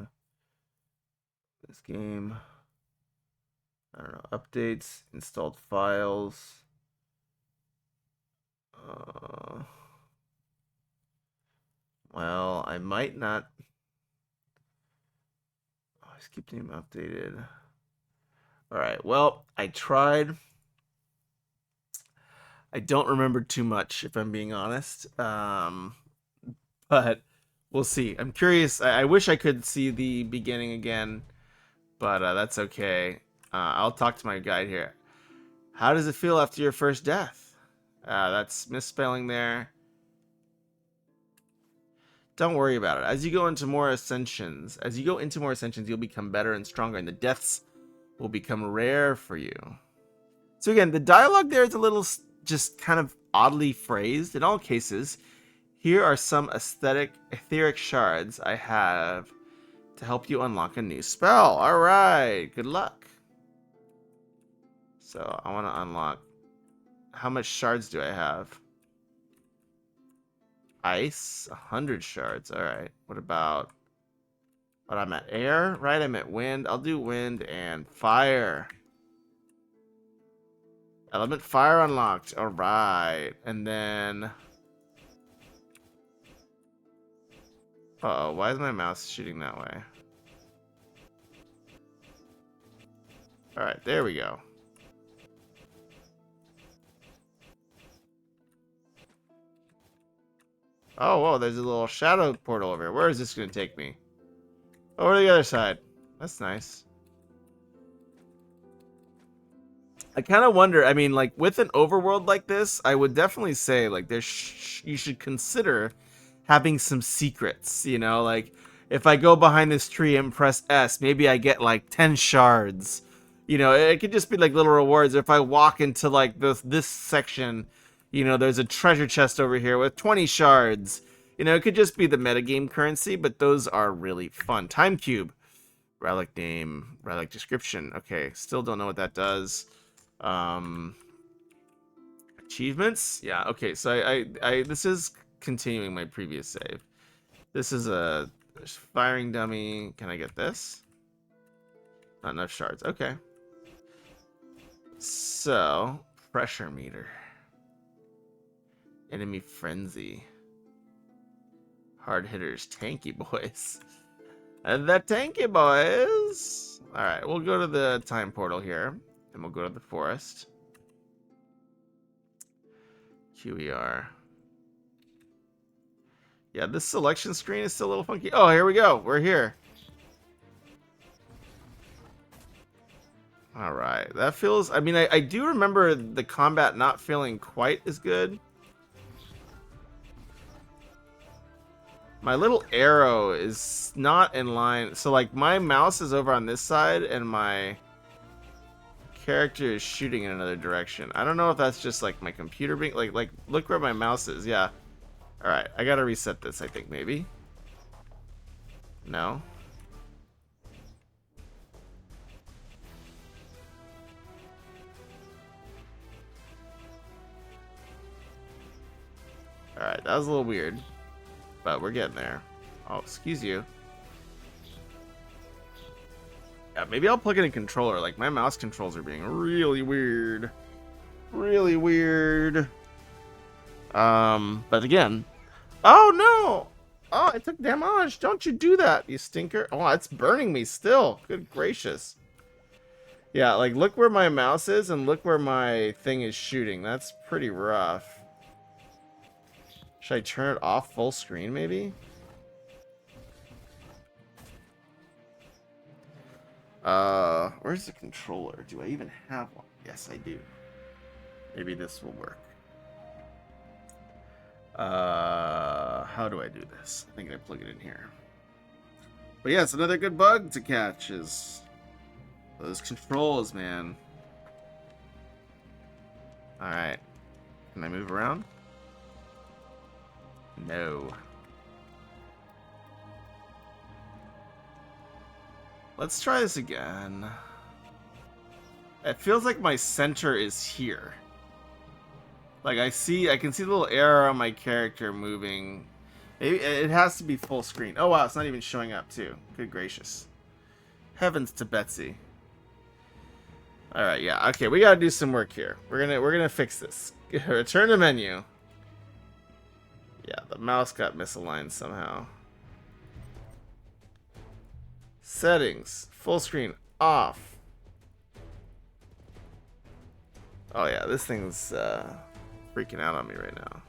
this game? I don't know. Updates, installed files. Well, I might not. Oh, I just keep them updated. All right. Well, I tried. I don't remember too much, if I'm being honest. But We'll see. I'm curious. I wish I could see the beginning again, but that's okay. I'll talk to my guide here. How does it feel after your first death? That's misspelling there. Don't worry about it. As you go into more ascensions, you'll become better and stronger, and the deaths will become rare for you. So again, the dialogue there is a little just kind of oddly phrased. In all cases, here are some etheric shards I have to help you unlock a new spell. All right, good luck. So I want to unlock. How much shards do I have? Ice, 100 shards. All right. What about? But I'm at air, right? I'm at wind. I'll do wind and fire. Element fire unlocked. All right. And then. Uh-oh, why is my mouse shooting that way? All right, there we go. Oh, whoa, there's a little shadow portal over here. Where is this going to take me? Over to the other side. That's nice. I kind of wonder, I mean, like, with an overworld like this, I would definitely say, like, you should consider having some secrets, you know? Like, if I go behind this tree and press S, maybe I get, like, 10 shards. You know, it could just be, like, little rewards. If I walk into, like, this section, you know, there's a treasure chest over here with 20 shards. You know, it could just be the metagame currency, but those are really fun. Time cube. Relic name, relic description. Okay, still don't know what that does. Um, Achievements? Yeah, okay, so this is continuing my previous save. This is a firing dummy. Can I get this? Not enough shards. Okay. So, pressure meter. Enemy frenzy. Hard hitters, tanky boys. And the tanky boys. Alright, we'll go to the time portal here. And we'll go to the forest. QER. Yeah, this selection screen is still a little funky. Oh, here we go. We're here. Alright, that feels... I mean, I do remember the combat not feeling quite as good. My little arrow is not in line. So, like, my mouse is over on this side, and my character is shooting in another direction. I don't know if that's just, like, my computer being... Like, look where my mouse is. Yeah. Alright, I gotta reset this, I think, maybe. No? Alright, that was a little weird. But we're getting there. Oh, excuse you. Yeah, maybe I'll plug in a controller. Like, my mouse controls are being really weird. Really weird. But again... Oh, no! Oh, I took damage. Don't you do that, you stinker. Oh, it's burning me still. Good gracious. Yeah, like, look where my mouse is and look where my thing is shooting. That's pretty rough. Should I turn it off full screen, maybe? Where's the controller? Do I even have one? Yes, I do. Maybe this will work. How do I do this? I think I plug it in here. But yeah, it's another good bug to catch is those controls, man. Alright. Can I move around? No. Let's try this again. It feels like my center is here. Like I can see the little arrow on my character moving. It has to be full screen. Oh wow, it's not even showing up too. Good gracious. Heavens to Betsy. Alright, yeah, okay, we gotta do some work here. We're gonna fix this. Return to menu. Yeah, the mouse got misaligned somehow. Settings. Full screen. Off. Oh yeah, this thing's freaking out on me right now.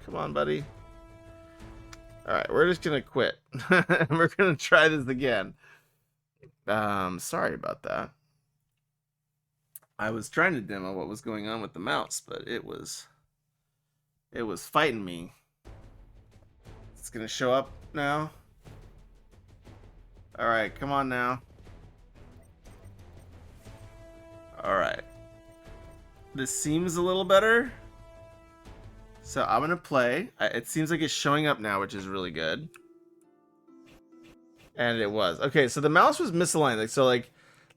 Come on, buddy. Alright, we're just gonna quit. We're gonna try this again. Sorry about that. I was trying to demo what was going on with the mouse, but it was fighting me. It's gonna show up now. Alright, come on now. Alright. This seems a little better. So I'm gonna play. It seems like it's showing up now, which is really good. And it was. Okay, so the mouse was misaligned. Like, so like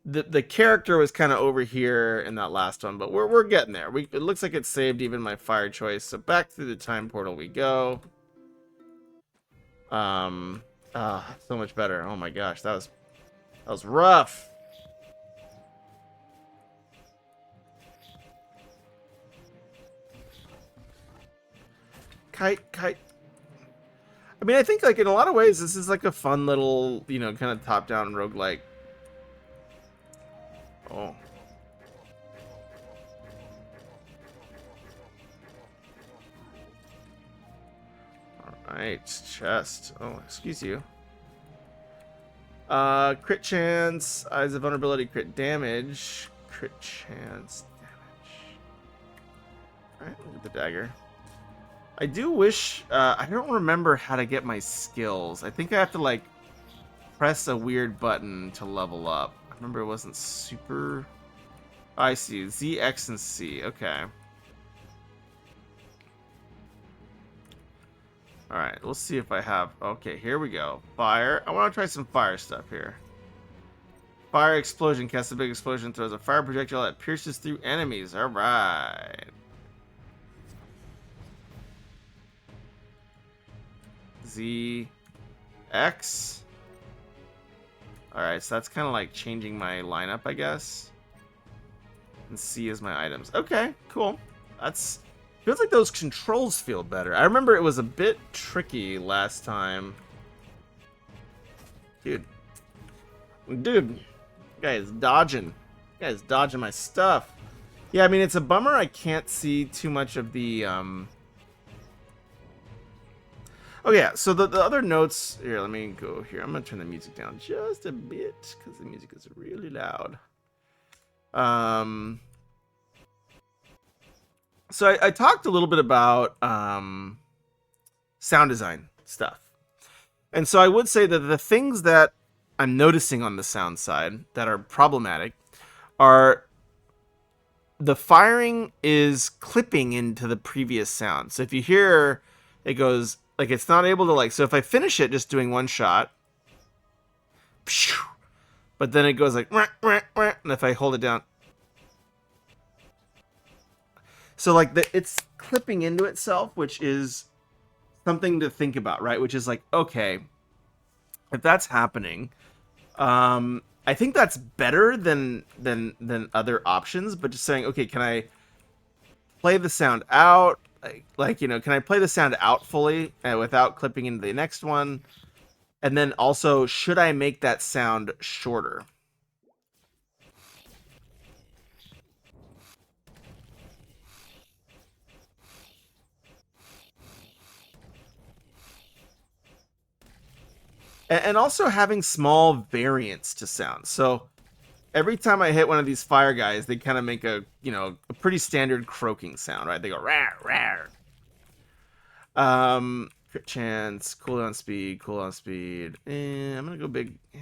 the character was kind of over here in that last one, but we're getting there. It looks like it saved even my fire choice. So back through the time portal we go. So much better. Oh my gosh, that was rough. Kite. I mean, I think like in a lot of ways this is like a fun little, you know, kind of top-down roguelike. Oh. Alright, chest. Oh, excuse you. Crit chance, eyes of vulnerability, crit damage, crit chance, damage. Alright, look at the dagger. I do wish, I don't remember how to get my skills. I think I have to like press a weird button to level up. I remember it wasn't super... Oh, I see, Z, X, and C, okay. Alright, let's see if I have... Okay, here we go. Fire. I want to try some fire stuff here. Fire explosion. Casts a big explosion. Throws a fire projectile that pierces through enemies. Alright. Z. X. Alright, so that's kind of like changing my lineup, I guess. And C is my items. Okay, cool. That's... Feels like those controls feel better. I remember it was a bit tricky last time. Dude. Guys dodging. Guys dodging my stuff. Yeah, I mean, it's a bummer I can't see too much of the... Oh, yeah, so the other notes... Here, let me go here. I'm going to turn the music down just a bit, because the music is really loud. So I talked a little bit about sound design stuff. And so I would say that the things that I'm noticing on the sound side that are problematic are the firing is clipping into the previous sound. So if you hear, it goes, like it's not able to like, so if I finish it just doing one shot, but then it goes like, and if I hold it down, so like it's clipping into itself, which is something to think about, right? Which is like, okay, if that's happening, I think that's better than other options. But just saying, okay, can I play the sound out? Like you know, can I play the sound out fully without clipping into the next one? And then also, should I make that sound shorter? And also having small variants to sound. So every time I hit one of these fire guys, they kind of make a, you know, a pretty standard croaking sound, right? They go rar rar. Crit chance, cooldown speed. I'm gonna go big. Yeah.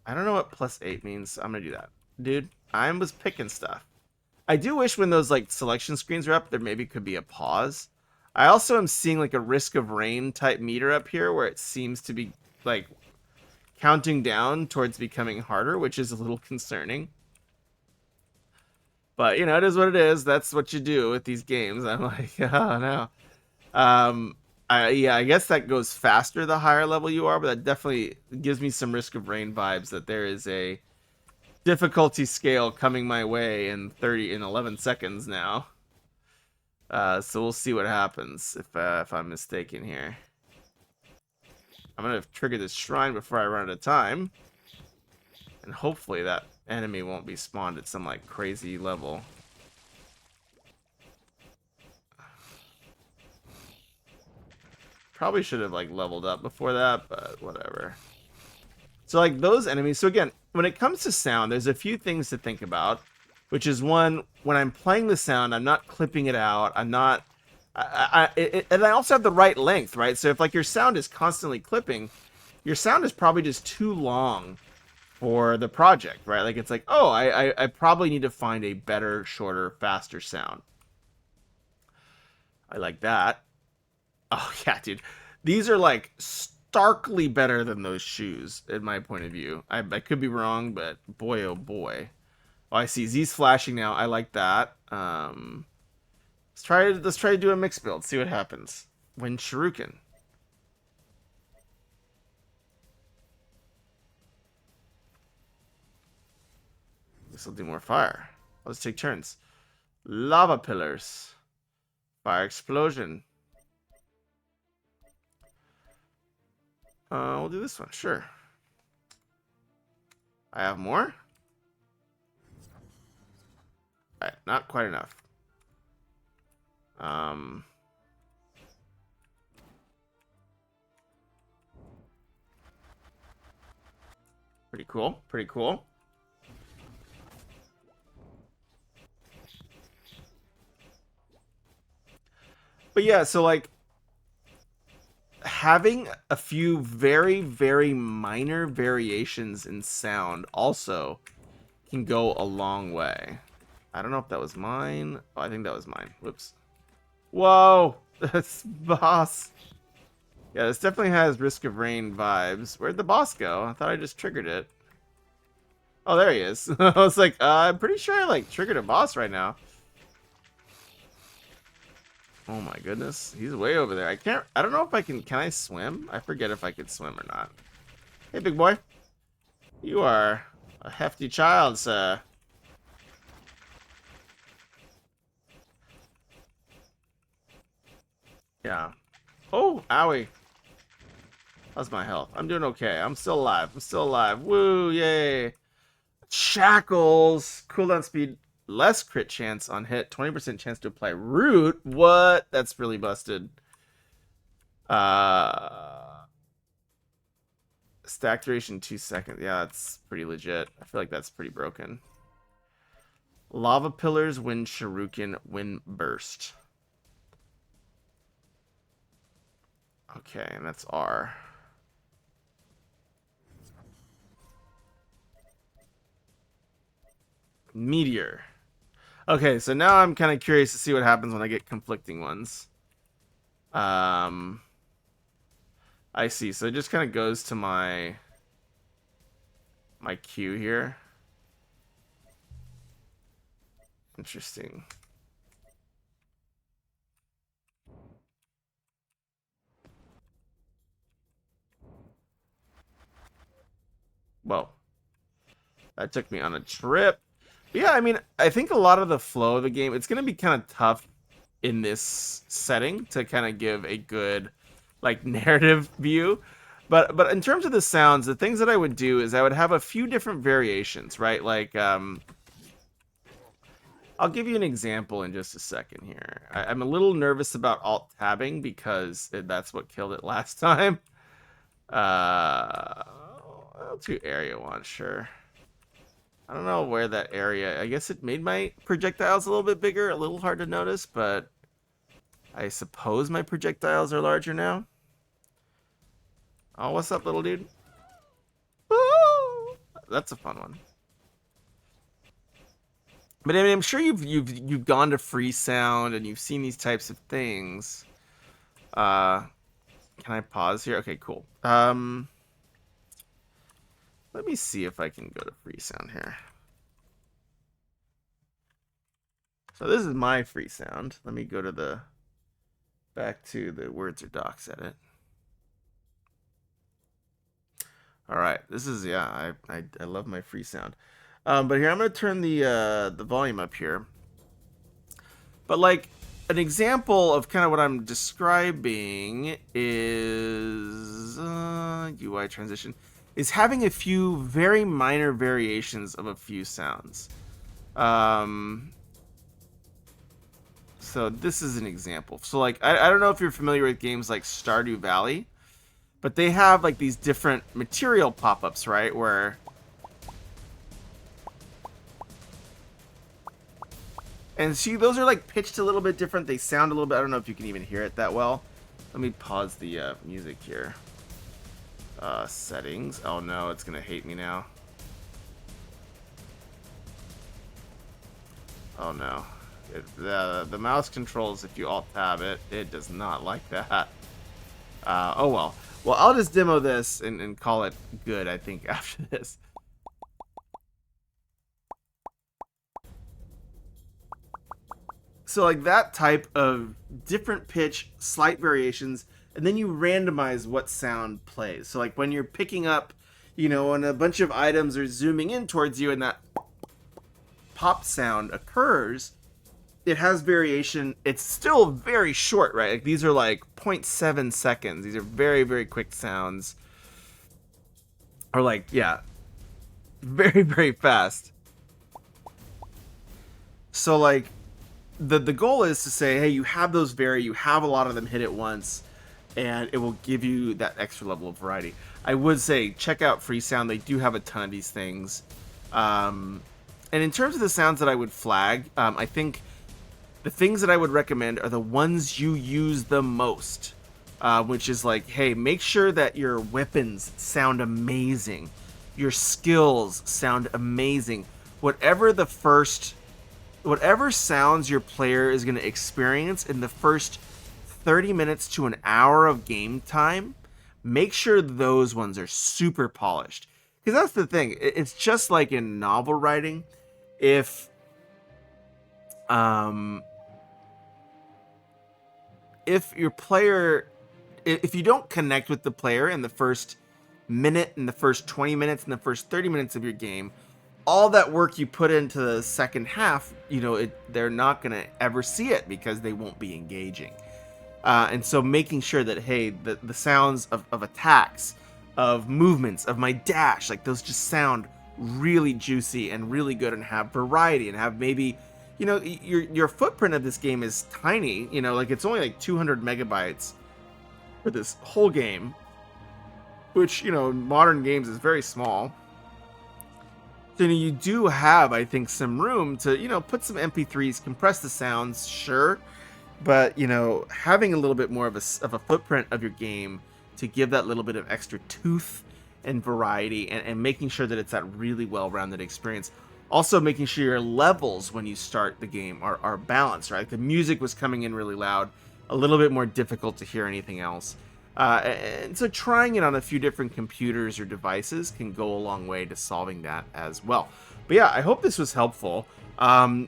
I don't know what +8 means. I'm gonna do that, dude. I was picking stuff. I do wish when those like selection screens are up, there maybe could be a pause. I also am seeing like a risk of rain type meter up here where it seems to be like counting down towards becoming harder, which is a little concerning. But, you know, it is what it is. That's what you do with these games. I'm like, oh, no. Yeah, I guess that goes faster the higher level you are, but that definitely gives me some risk of rain vibes that there is a difficulty scale coming my way in 11 seconds now. So we'll see what happens if I'm mistaken here. I'm gonna trigger this shrine before I run out of time, and hopefully that enemy won't be spawned at some like crazy level. Probably should have like leveled up before that, but whatever. So like those enemies. So again, when it comes to sound, there's a few things to think about, which is one, when I'm playing the sound, I'm not clipping it out. I'm not, and I also have the right length, right? So if like your sound is constantly clipping, your sound is probably just too long for the project, right? Like it's like, oh, I probably need to find a better, shorter, faster sound. I like that. Oh yeah, dude. These are like starkly better than those shoes, in my point of view. I could be wrong, but boy oh boy. Oh, I see Z's flashing now. I like that. Let's try to do a mix build. See what happens. When Shuriken. This will do more fire. Let's take turns. Lava pillars. Fire explosion. We'll do this one. Sure. I have more. Alright, not quite enough. Pretty cool. Pretty cool. But yeah, so like having a few very, very minor variations in sound also can go a long way. I don't know if that was mine. Oh, I think that was mine. Whoops. Whoa! That's boss. Yeah, this definitely has Risk of Rain vibes. Where'd the boss go? I thought I just triggered it. Oh, there he is. I was like, I'm pretty sure I like triggered a boss right now. Oh my goodness. He's way over there. I don't know if I can I swim? I forget if I could swim or not. Hey, big boy. You are a hefty child, sir. Yeah. Oh, owie. How's my health? I'm doing okay. I'm still alive. I'm still alive. Woo, yay. Shackles. Cooldown speed. Less crit chance on hit. 20% chance to apply root. What? That's really busted. Stack duration 2 seconds. Yeah, that's pretty legit. I feel like that's pretty broken. Lava pillars when Shuriken when burst. Okay, and that's R. Meteor. Okay, so now I'm kind of curious to see what happens when I get conflicting ones. I see. So it just kind of goes to my queue here. Interesting. Whoa. That took me on a trip. But yeah, I mean, I think a lot of the flow of the game, it's going to be kind of tough in this setting to kind of give a good, like, narrative view. But in terms of the sounds, the things that I would do is I would have a few different variations, right? Like, I'll give you an example in just a second here. I'm a little nervous about alt-tabbing because that's what killed it last time. I'll do area one, sure. I don't know where that area... I guess it made my projectiles a little bit bigger. A little hard to notice, but I suppose my projectiles are larger now. Oh, what's up, little dude? Woo! That's a fun one. But I mean, I'm sure you've gone to free sound and you've seen these types of things. Can I pause here? Okay, cool. Let me see if I can go to free sound here. So this is my free sound. Let me go to back to the words or docs edit. All right, this is, yeah, I love my free sound. But here, I'm going to turn the volume up here. But like, an example of kind of what I'm describing is UI transition. Is having a few very minor variations of a few sounds. So So this is an example. So like, I don't know if you're familiar with games like Stardew Valley, but they have like these different material pop-ups, right? Where, and see, those are like pitched a little bit different. They sound a little bit, I don't know if you can even hear it that well. Let me pause the music here. Settings. Oh no, it's gonna hate me now. Oh no. The mouse controls, if you alt-tab it, it does not like that. Oh well. Well, I'll just demo this and call it good, I think, after this. So like that type of different pitch, slight variations, and then you randomize what sound plays. So like when you're picking up, you know, when a bunch of items are zooming in towards you and that pop sound occurs, it has variation. It's still very short, right? Like these are like 0.7 seconds. These are very, very quick sounds. Or like, yeah, very, very fast. So like the goal is to say, hey, you have those you have a lot of them hit at once, and it will give you that extra level of variety. I would say check out Freesound. They do have a ton of these things. And in terms of the sounds that I would flag, I think the things that I would recommend are the ones you use the most, which is like, hey, make sure that your weapons sound amazing, your skills sound amazing. Whatever sounds your player is going to experience in the first 30 minutes to an hour of game time, make sure those ones are super polished. Because that's the thing. It's just like in novel writing. If your player, if you don't connect with the player in the first minute, in the first 20 minutes, in the first 30 minutes of your game, all that work you put into the second half, you know, they're not going to ever see it because they won't be engaging. And so making sure that, hey, the sounds of attacks, of movements, of my dash, like those just sound really juicy and really good and have variety and have maybe, you know, your footprint of this game is tiny, you know, like it's only like 200 megabytes for this whole game, which, you know, in modern games is very small. So you do have, I think, some room to, you know, put some MP3s, compress the sounds, sure, but, you know, having a little bit more of a footprint of your game to give that little bit of extra tooth and variety, and making sure that it's that really well-rounded experience. Also making sure your levels when you start the game are balanced, right? The music was coming in really loud, a little bit more difficult to hear anything else. And so trying it on a few different computers or devices can go a long way to solving that as well. But yeah, I hope this was helpful. I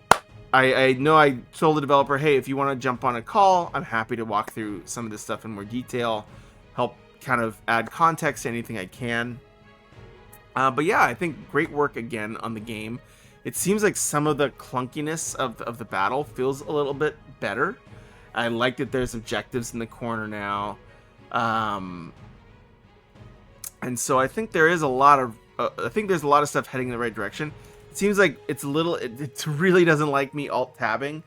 know I told the developer, hey, if you want to jump on a call, I'm happy to walk through some of this stuff in more detail, help kind of add context to anything I can. But yeah, I think great work again on the game. It seems like some of the clunkiness of the battle feels a little bit better. I like that there's objectives in the corner now. And so I think there is a lot of there's a lot of stuff heading in the right direction. It seems like it's a little, it really doesn't like me alt-tabbing.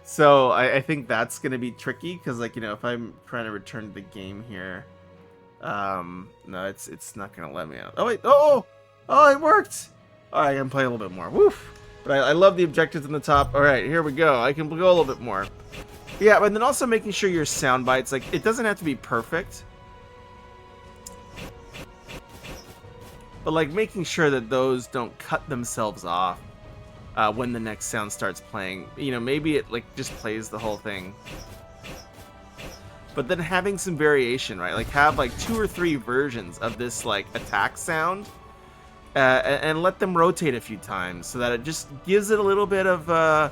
So I think that's going to be tricky because, like, you know, if I'm trying to return to the game here, no, it's not going to let me out. Oh, wait. Oh, it worked. All right, I can play a little bit more. Woof. But I love the objectives in the top. All right, here we go. I can go a little bit more. Yeah, but then also making sure your sound bites, like, it doesn't have to be perfect, but like making sure that those don't cut themselves off when the next sound starts playing. You know, maybe it like just plays the whole thing, but then having some variation, right? Like have like 2 or 3 versions of this like attack sound, and let them rotate a few times so that it just gives it a little bit of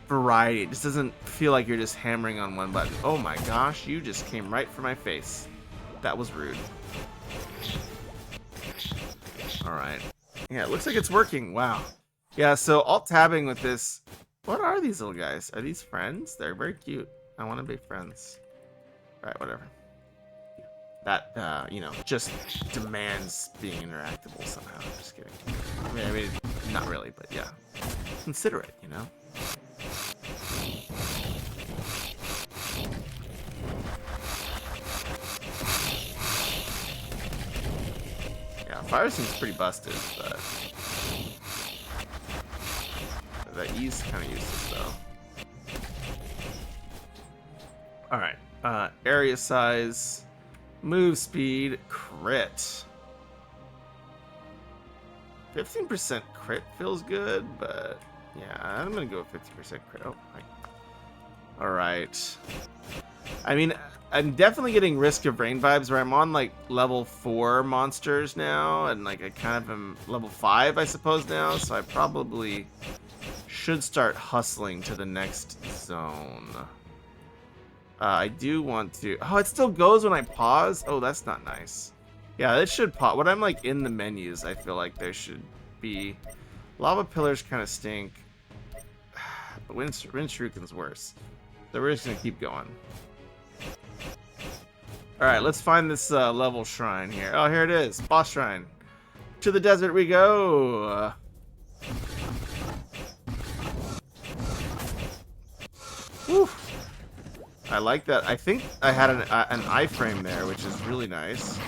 variety. It just doesn't feel like you're just hammering on one button. Oh my gosh, you just came right for my face. That was rude. Alright. Yeah, it looks like it's working. Wow. Yeah, so alt-tabbing with this... What are these little guys? Are these friends? They're very cute. I want to be friends. Alright, whatever. That, you know, just demands being interactable somehow. Just kidding. I mean, not really, but yeah. Consider it, you know? fire seems pretty busted, but that E's kind of useless though. All right, area size, move speed, crit. 15% crit feels good, but yeah, I'm gonna go with 50% crit. Oh, all right. I mean, I'm definitely getting Risk of Rain vibes where I'm on like level 4 monsters now, and like I kind of am level 5, I suppose now, so I probably should start hustling to the next zone. I do want to. Oh, it still goes when I pause. Oh, that's not nice. Yeah, it should pause. When I'm like in the menus, I feel like there should be. Lava pillars kind of stink. But Wind Shuriken's worse. So we're just gonna keep going. Alright, let's find this level shrine here. Oh, here it is. Boss shrine. To the desert we go. Whew. I like that. I think I had an iframe there, which is really nice.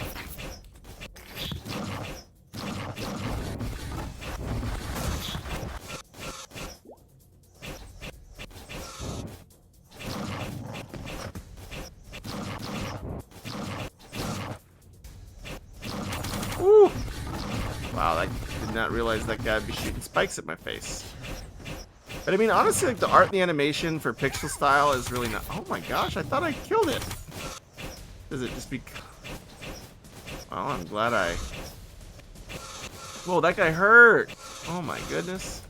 Woo! Wow, I did not realize that guy would be shooting spikes at my face. But I mean, honestly, like the art and the animation for pixel style is really not. Oh my gosh, I thought I killed it. Does it just be? Well, I'm glad I. Whoa, that guy hurt. Oh my goodness.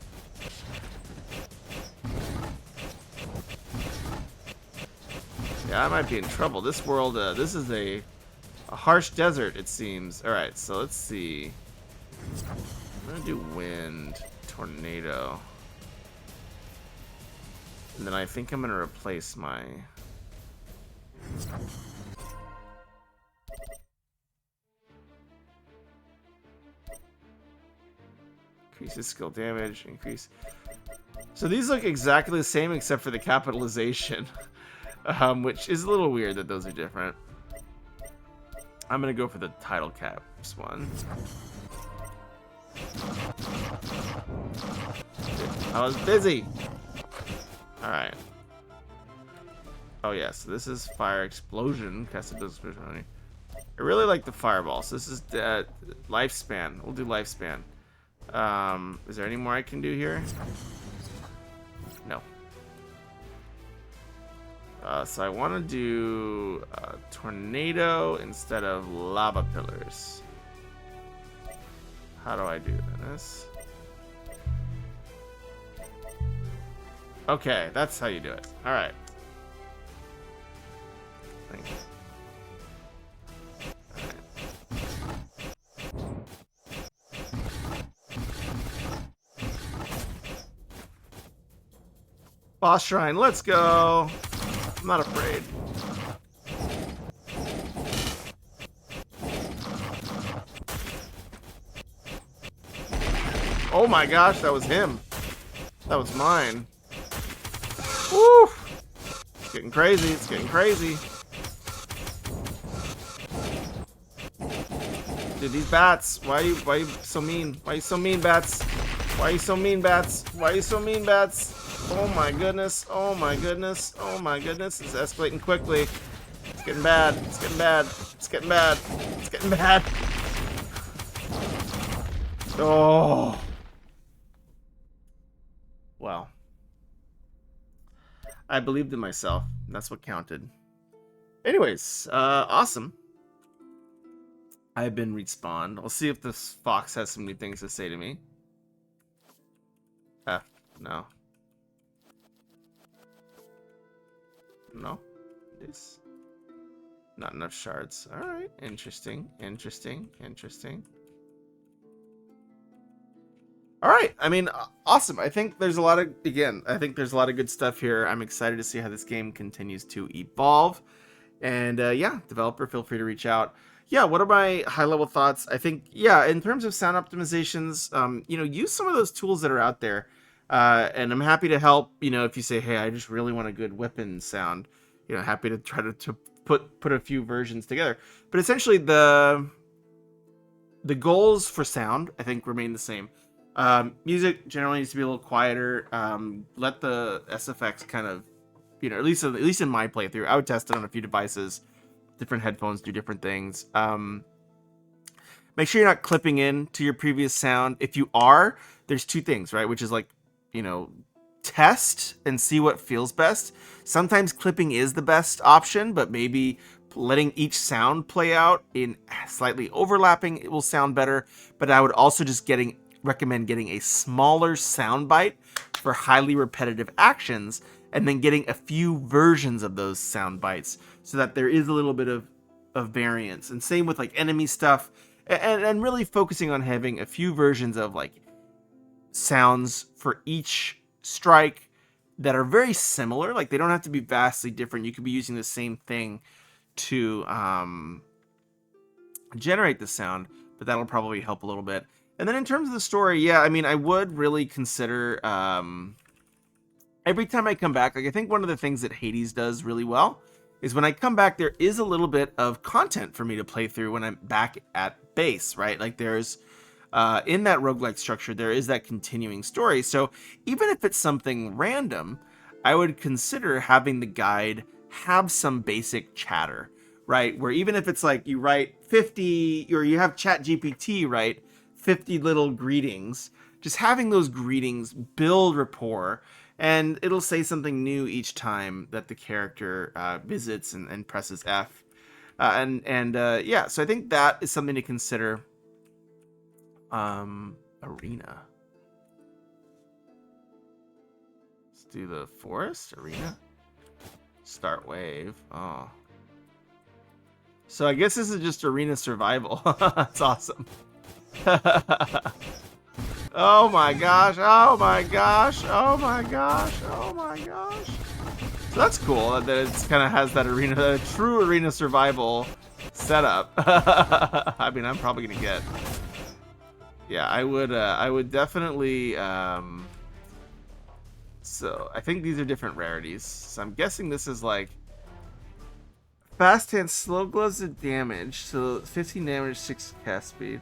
Yeah, I might be in trouble. This world, this is a harsh desert, it seems. All right, so let's see. I'm gonna do wind, tornado. And then I think I'm gonna replace my. Increases skill damage, increase. So these look exactly the same except for the capitalization, which is a little weird that those are different. I'm gonna go for the title caps one. I was busy. All right. Oh yeah, so this is fire explosion. I really like the fireball. So this is lifespan. We'll do lifespan. Is there any more I can do here? No. So I want to do tornado instead of lava pillars. How do I do this? Okay, that's how you do it. All right. Thank you. Boss shrine, let's go. I'm not afraid. Oh my gosh, that was him. That was mine. Woo! It's getting crazy. It's getting crazy. Dude, these bats. Why are you so mean? Why are you so mean, bats? Why are you so mean, bats? Why are you so mean, bats? Oh my goodness. Oh my goodness. Oh my goodness. It's escalating quickly. It's getting bad. It's getting bad. It's getting bad. It's getting bad. Oh. Wow. I believed in myself. That's what counted. Anyways, awesome. I've been respawned. I'll see if this fox has some new things to say to me. F. No. No. This. Not enough shards. Alright. Interesting. Interesting. Interesting. All right. I mean, awesome. I think there's a lot of, again, I think there's a lot of good stuff here. I'm excited to see how this game continues to evolve. And yeah, developer, feel free to reach out. Yeah, what are my high-level thoughts? I think, yeah, in terms of sound optimizations, you know, use some of those tools that are out there. And I'm happy to help, you know, if you say, hey, I just really want a good weapon sound, you know, happy to try to put a few versions together. But essentially the goals for sound, I think, remain the same. Music generally needs to be a little quieter. Let the SFX kind of, at least in my playthrough, I would test it on a few devices. Different headphones do different things. Make sure you're not clipping in to your previous sound. If you are, there's two things, right? Which is like, test and see what feels best. Sometimes clipping is the best option, but maybe letting each sound play out in slightly overlapping, it will sound better. But I would also just recommend getting a smaller sound bite for highly repetitive actions, and then getting a few versions of those sound bites so that there is a little bit of variance. And same with like enemy stuff, and really focusing on having a few versions of like sounds for each strike that are very similar. Like they don't have to be vastly different. You could be using the same thing to generate the sound, but that'll probably help a little bit. And then in terms of the story, yeah, I mean, I would really consider every time I come back, like I think one of the things that Hades does really well is when I come back, there is a little bit of content for me to play through when I'm back at base, right? Like there's in that roguelike structure, there is that continuing story. So even if it's something random, I would consider having the guide have some basic chatter, right? Where even if it's like you write 50, or you have ChatGPT write 50 little greetings, just having those greetings build rapport, and it'll say something new each time that the character visits and presses F. Yeah, so I think that is something to consider. Arena. Let's do the forest arena. Start wave. Oh. So I guess this is just arena survival. That's awesome. Oh my gosh. Oh my gosh. Oh my gosh. Oh my gosh. So that's cool that it kind of has that arena, true arena survival setup. I mean, I'm probably gonna get. Yeah, I would definitely. So I think these are different rarities. So I'm guessing this is like fast hand, slow gloves of damage. So 15 damage, 6 cast speed.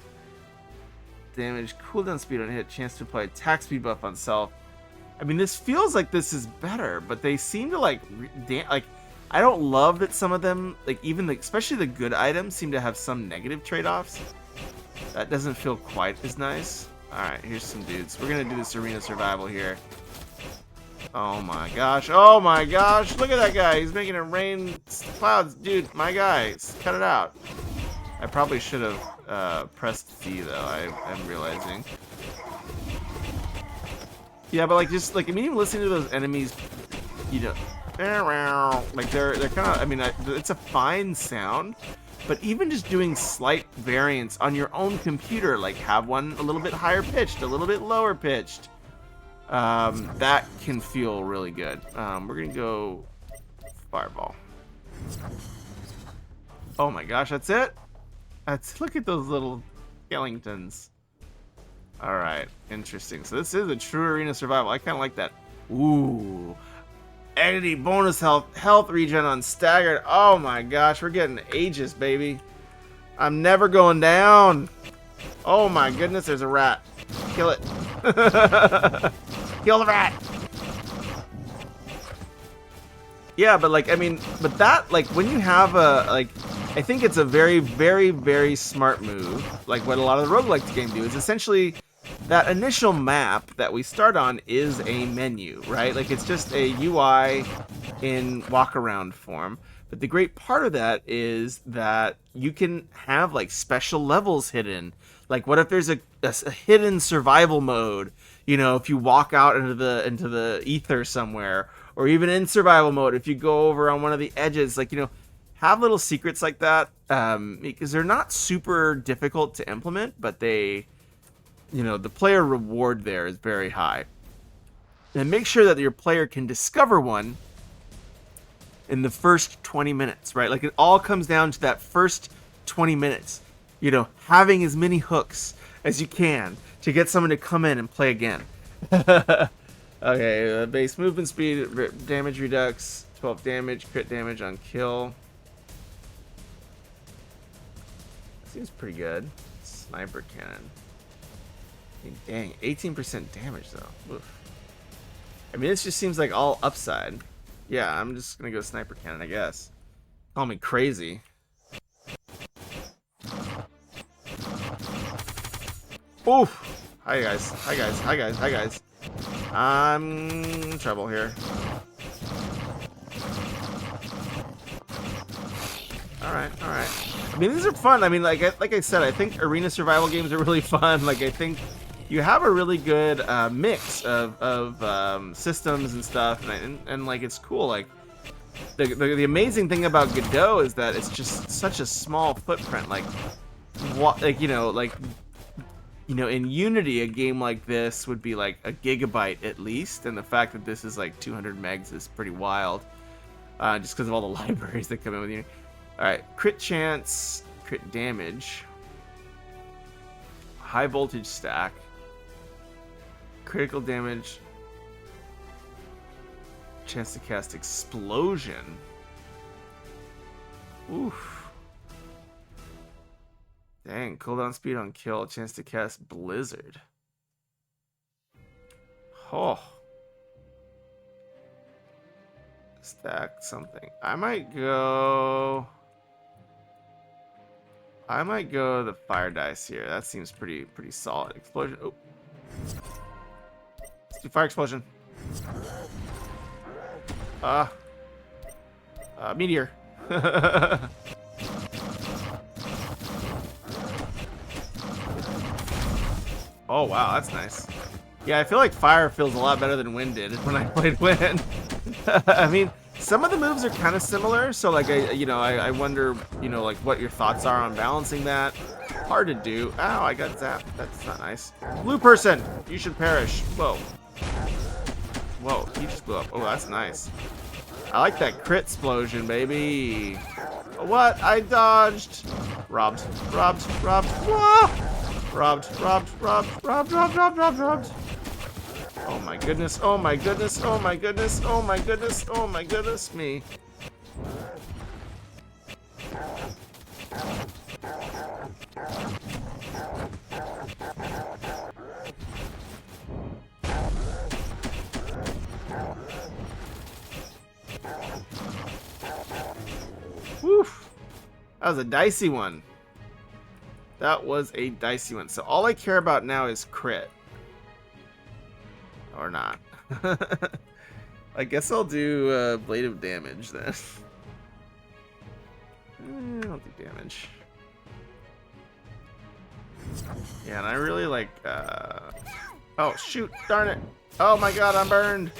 Damage, cooldown speed on hit, chance to apply attack speed buff on self. I mean, this feels like this is better, but they seem to like I don't love that some of them, like even especially the good items, seem to have some negative trade-offs. That doesn't feel quite as nice. Alright, here's some dudes. We're gonna do this arena survival here. Oh my gosh. Oh my gosh. Look at that guy. He's making it rain clouds. Dude, my guy. Cut it out. I probably should have pressed D though, I'm realizing. Yeah, but like just like I mean, even listening to those enemies, like they're kind of, I mean, it's a fine sound. But even just doing slight variants on your own computer, like have one a little bit higher pitched, a little bit lower pitched, that can feel really good. We're gonna go fireball. Oh my gosh, that's it? Look at those little skeletons. All right, interesting. So this is a true arena survival. I kind of like that. Ooh. Agony bonus health regen on staggered. Oh my gosh, we're getting ages, baby. I'm never going down. Oh my goodness, there's a rat. Kill it. Kill the rat. Yeah, but like, I mean, but that, like, when you have I think it's a very, very, very smart move. Like what a lot of the roguelike games do is essentially that initial map that we start on is a menu, right? Like it's just a UI in walk around form. But the great part of that is that you can have like special levels hidden. Like what if there's a hidden survival mode, if you walk out into the ether somewhere, or even in survival mode, if you go over on one of the edges, like, have little secrets like that, because they're not super difficult to implement, but they, the player reward there is very high. And make sure that your player can discover one in the first 20 minutes, right? Like it all comes down to that first 20 minutes, having as many hooks as you can to get someone to come in and play again. Okay, base movement speed, damage redux, 12 damage, crit damage on kill. Seems pretty good. Let's Sniper cannon. I mean, dang, 18% damage though. Oof. I mean, this just seems like all upside. Yeah, I'm just gonna go sniper cannon, I guess. Call me crazy. Oof! Hi guys, hi guys, hi guys, hi guys. I'm in trouble here. Alright, alright. I mean, these are fun. I mean, like I said, I think arena survival games are really fun. Like, I think you have a really good mix of systems and stuff, and like, it's cool. Like, the amazing thing about Godot is that it's just such a small footprint. Like, in Unity, a game like this would be like a gigabyte at least, and the fact that this is like 200 megs is pretty wild, just because of all the libraries that come in with Unity. All right, crit chance, crit damage, high voltage stack, critical damage, chance to cast explosion. Oof. Dang, cooldown speed on kill, chance to cast blizzard. Oh. Stack something. I might go the fire dice here. That seems pretty solid. Explosion. Oh. Let's do fire explosion. Meteor. Oh wow, that's nice. Yeah, I feel like fire feels a lot better than wind did when I played wind. I mean, some of the moves are kind of similar, so like I wonder, like what your thoughts are on balancing that. Hard to do. Ow, I got zapped. That's not nice. Blue person, you should perish. Whoa. Whoa, he just blew up. Oh, that's nice. I like that crit explosion, baby. What? I dodged. Robbed. Robbed. Robbed. Whoa! Robbed. Robbed. Robbed. Robbed. Robbed. Robbed. Robbed. Robbed. Oh my goodness. Oh my goodness. Oh my goodness. Oh my goodness. Oh my goodness me. Whew. That was a dicey one. That was a dicey one. So all I care about now is crit. Or not. I guess I'll do Blade of Damage then. I'll do damage. Yeah, and I really like... Oh, shoot! Darn it! Oh my god, I'm burned!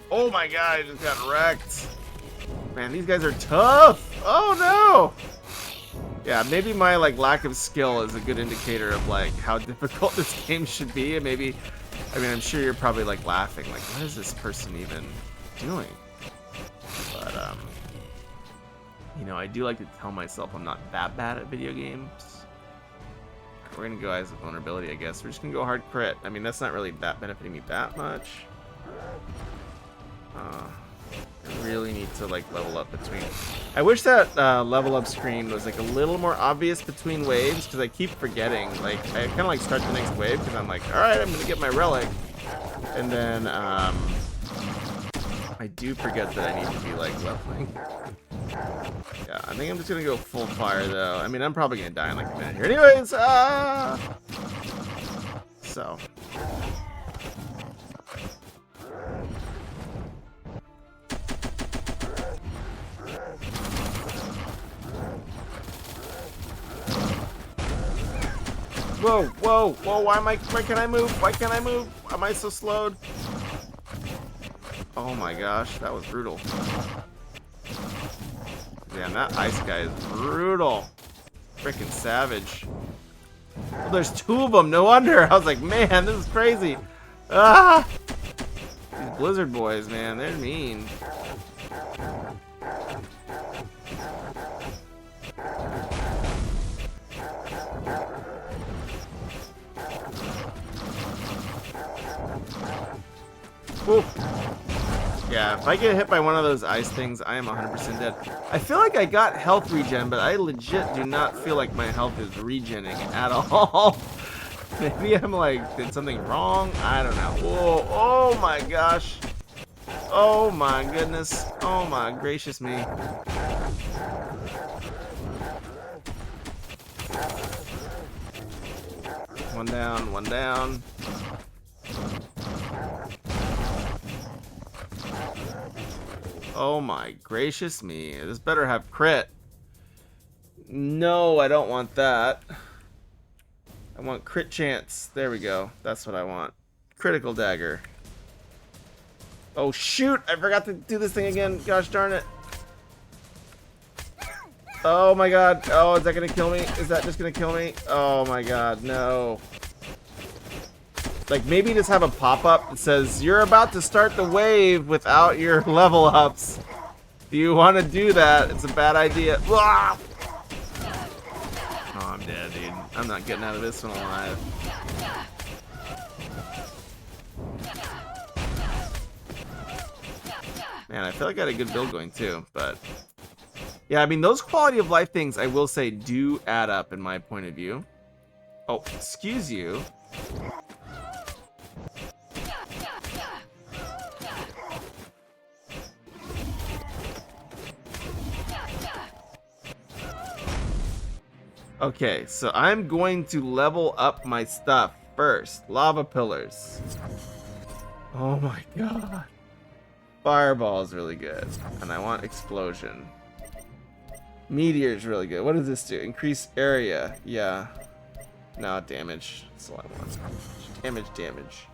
Oh my god, I just got wrecked. Man, these guys are tough. Oh no. Yeah, maybe my lack of skill is a good indicator of how difficult this game should be. And maybe, I mean, I'm sure you're probably laughing, what is this person even doing? But I do like to tell myself I'm not that bad at video games. We're gonna go as a vulnerability, I guess. We're just gonna go hard crit. I mean, that's not really that benefiting me that much. I really need to level up between. I wish that level up screen was a little more obvious between waves, because I keep forgetting. I kind of start the next wave because I'm all right, I'm gonna get my relic, and then I do forget that I need to be leveling. Yeah, I think I'm just gonna go full fire though. I mean, I'm probably gonna die in a minute here. Anyways, so. Whoa, whoa, whoa, why can't I move? Why can't I move? Am I so slowed? Oh my gosh, that was brutal. Damn, that ice guy is brutal. Freaking savage. Oh, there's two of them, no wonder. I was like, man, this is crazy. Ah! These Blizzard boys, man, they're mean. Woo. Yeah, if I get hit by one of those ice things, I am 100% dead. I feel like I got health regen, but I legit do not feel like my health is regenning at all. Maybe I'm like, did something wrong? I don't know. Whoa, oh my gosh. Oh my goodness. Oh my gracious me. One down, one down. Oh my gracious me. This better have crit. No, I don't want that. I want crit chance. There we go. That's what I want. Critical dagger. Oh shoot! I forgot to do this thing again. Gosh darn it. Oh my god. Oh, is that gonna kill me? Is that just gonna kill me? Oh my god, no. Like, maybe just have a pop-up that says, you're about to start the wave without your level ups. If you want to do that, it's a bad idea. Oh, I'm dead, dude. I'm not getting out of this one alive. Man, I feel like I had a good build going too, but... yeah, I mean, those quality of life things, I will say, do add up in my point of view. Oh, excuse you. Okay, so I'm going to level up my stuff first. Lava pillars. Oh my god. Fireball is really good. And I want explosion. Meteor is really good. What does this do? Increase area. Yeah. No, damage. That's all I want. Damage, damage.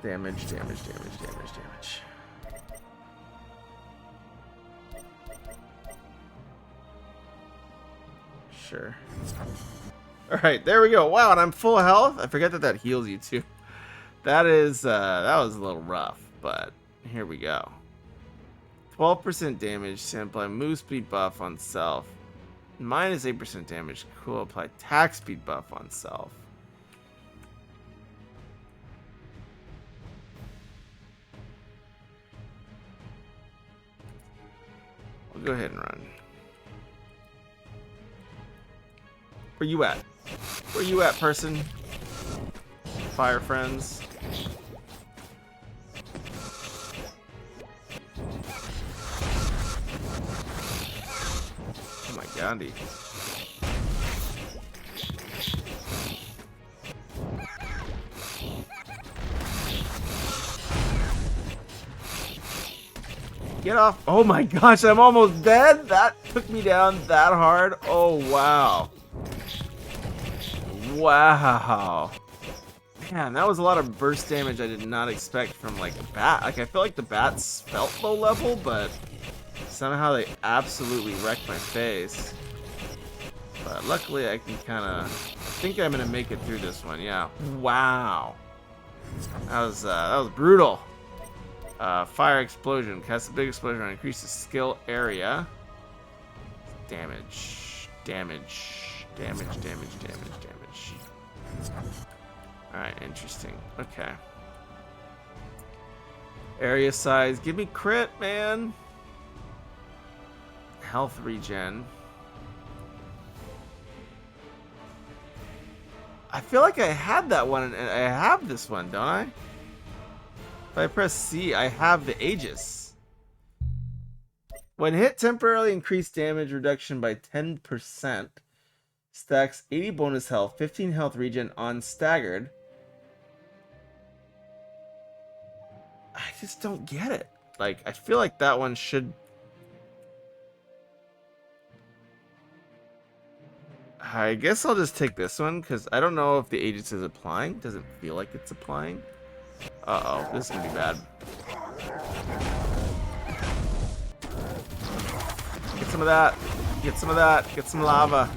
Damage, damage, damage, damage, damage. Sure. Alright, there we go. Wow, and I'm full health? I forget that that heals you too. That is, that was a little rough, but here we go. 12% damage to apply move speed buff on self. Minus 8% damage. Cool, apply attack speed buff on self. I'll go ahead and run. Where you at? Where you at, person? Fire friends. Oh my Gandhi. Get off. Oh my gosh, I'm almost dead. That took me down that hard. Oh wow. Wow. Man, that was a lot of burst damage I did not expect from like a bat. Like I feel like the bats felt low level, but somehow they absolutely wrecked my face. But luckily I can kind of think I'm gonna make it through this one. Yeah. Wow. That was brutal. Fire explosion. Cast a big explosion and increases skill area. Damage. Damage. Damage. Damage. Damage. Damage. Alright, interesting. Okay. Area size. Give me crit, man. Health regen. I feel like I had that one, and I have this one, don't I? If I press C, I have the Aegis. When hit, temporarily increase damage reduction by 10%. Stacks 80 bonus health, 15 health regen on staggered. I just don't get it. Like, I feel like that one should... I guess I'll just take this one, because I don't know if the Aegis is applying. Doesn't feel like it's applying. Uh-oh, this is going to be bad. Get some of that. Get some of that. Get some lava.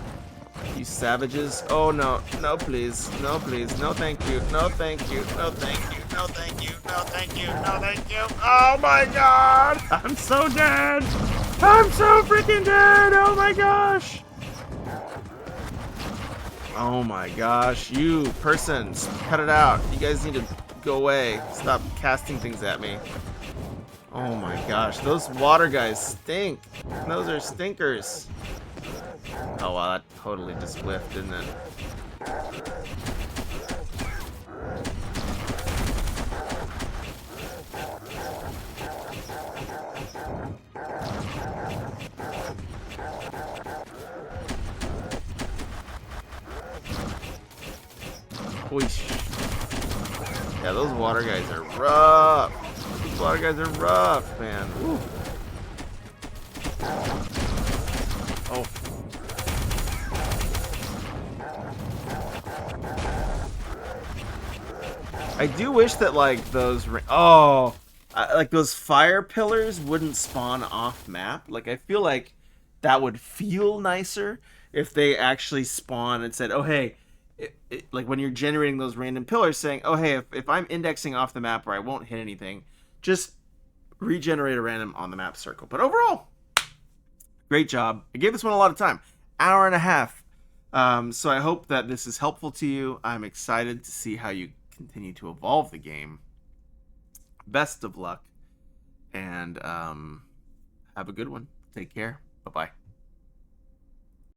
You savages. Oh, no. No, please. No, please. No, thank you. No, thank you. No, thank you. No, thank you. No, thank you. No, thank you. Oh, my God. I'm so dead. I'm so freaking dead. Oh, my gosh. Oh my gosh, you persons, cut it out. You guys need to go away. Stop casting things at me. Oh my gosh, those water guys stink. Those are stinkers. Oh wow, that totally just whiffed, didn't it? Whoosh. Yeah, those water guys are rough. Those water guys are rough, man. Woo. Oh. I do wish that like those like those fire pillars wouldn't spawn off map. Like I feel like that would feel nicer if they actually spawn and said, "Oh hey," like when you're generating those random pillars, saying, "Oh hey, if I'm indexing off the map where I won't hit anything, just regenerate a random on the map circle." But overall, great job. I gave this one a lot of time, hour and a half. So I hope that this is helpful to you. I'm excited to see how you continue to evolve the game. Best of luck, and have a good one. Take care. Bye bye.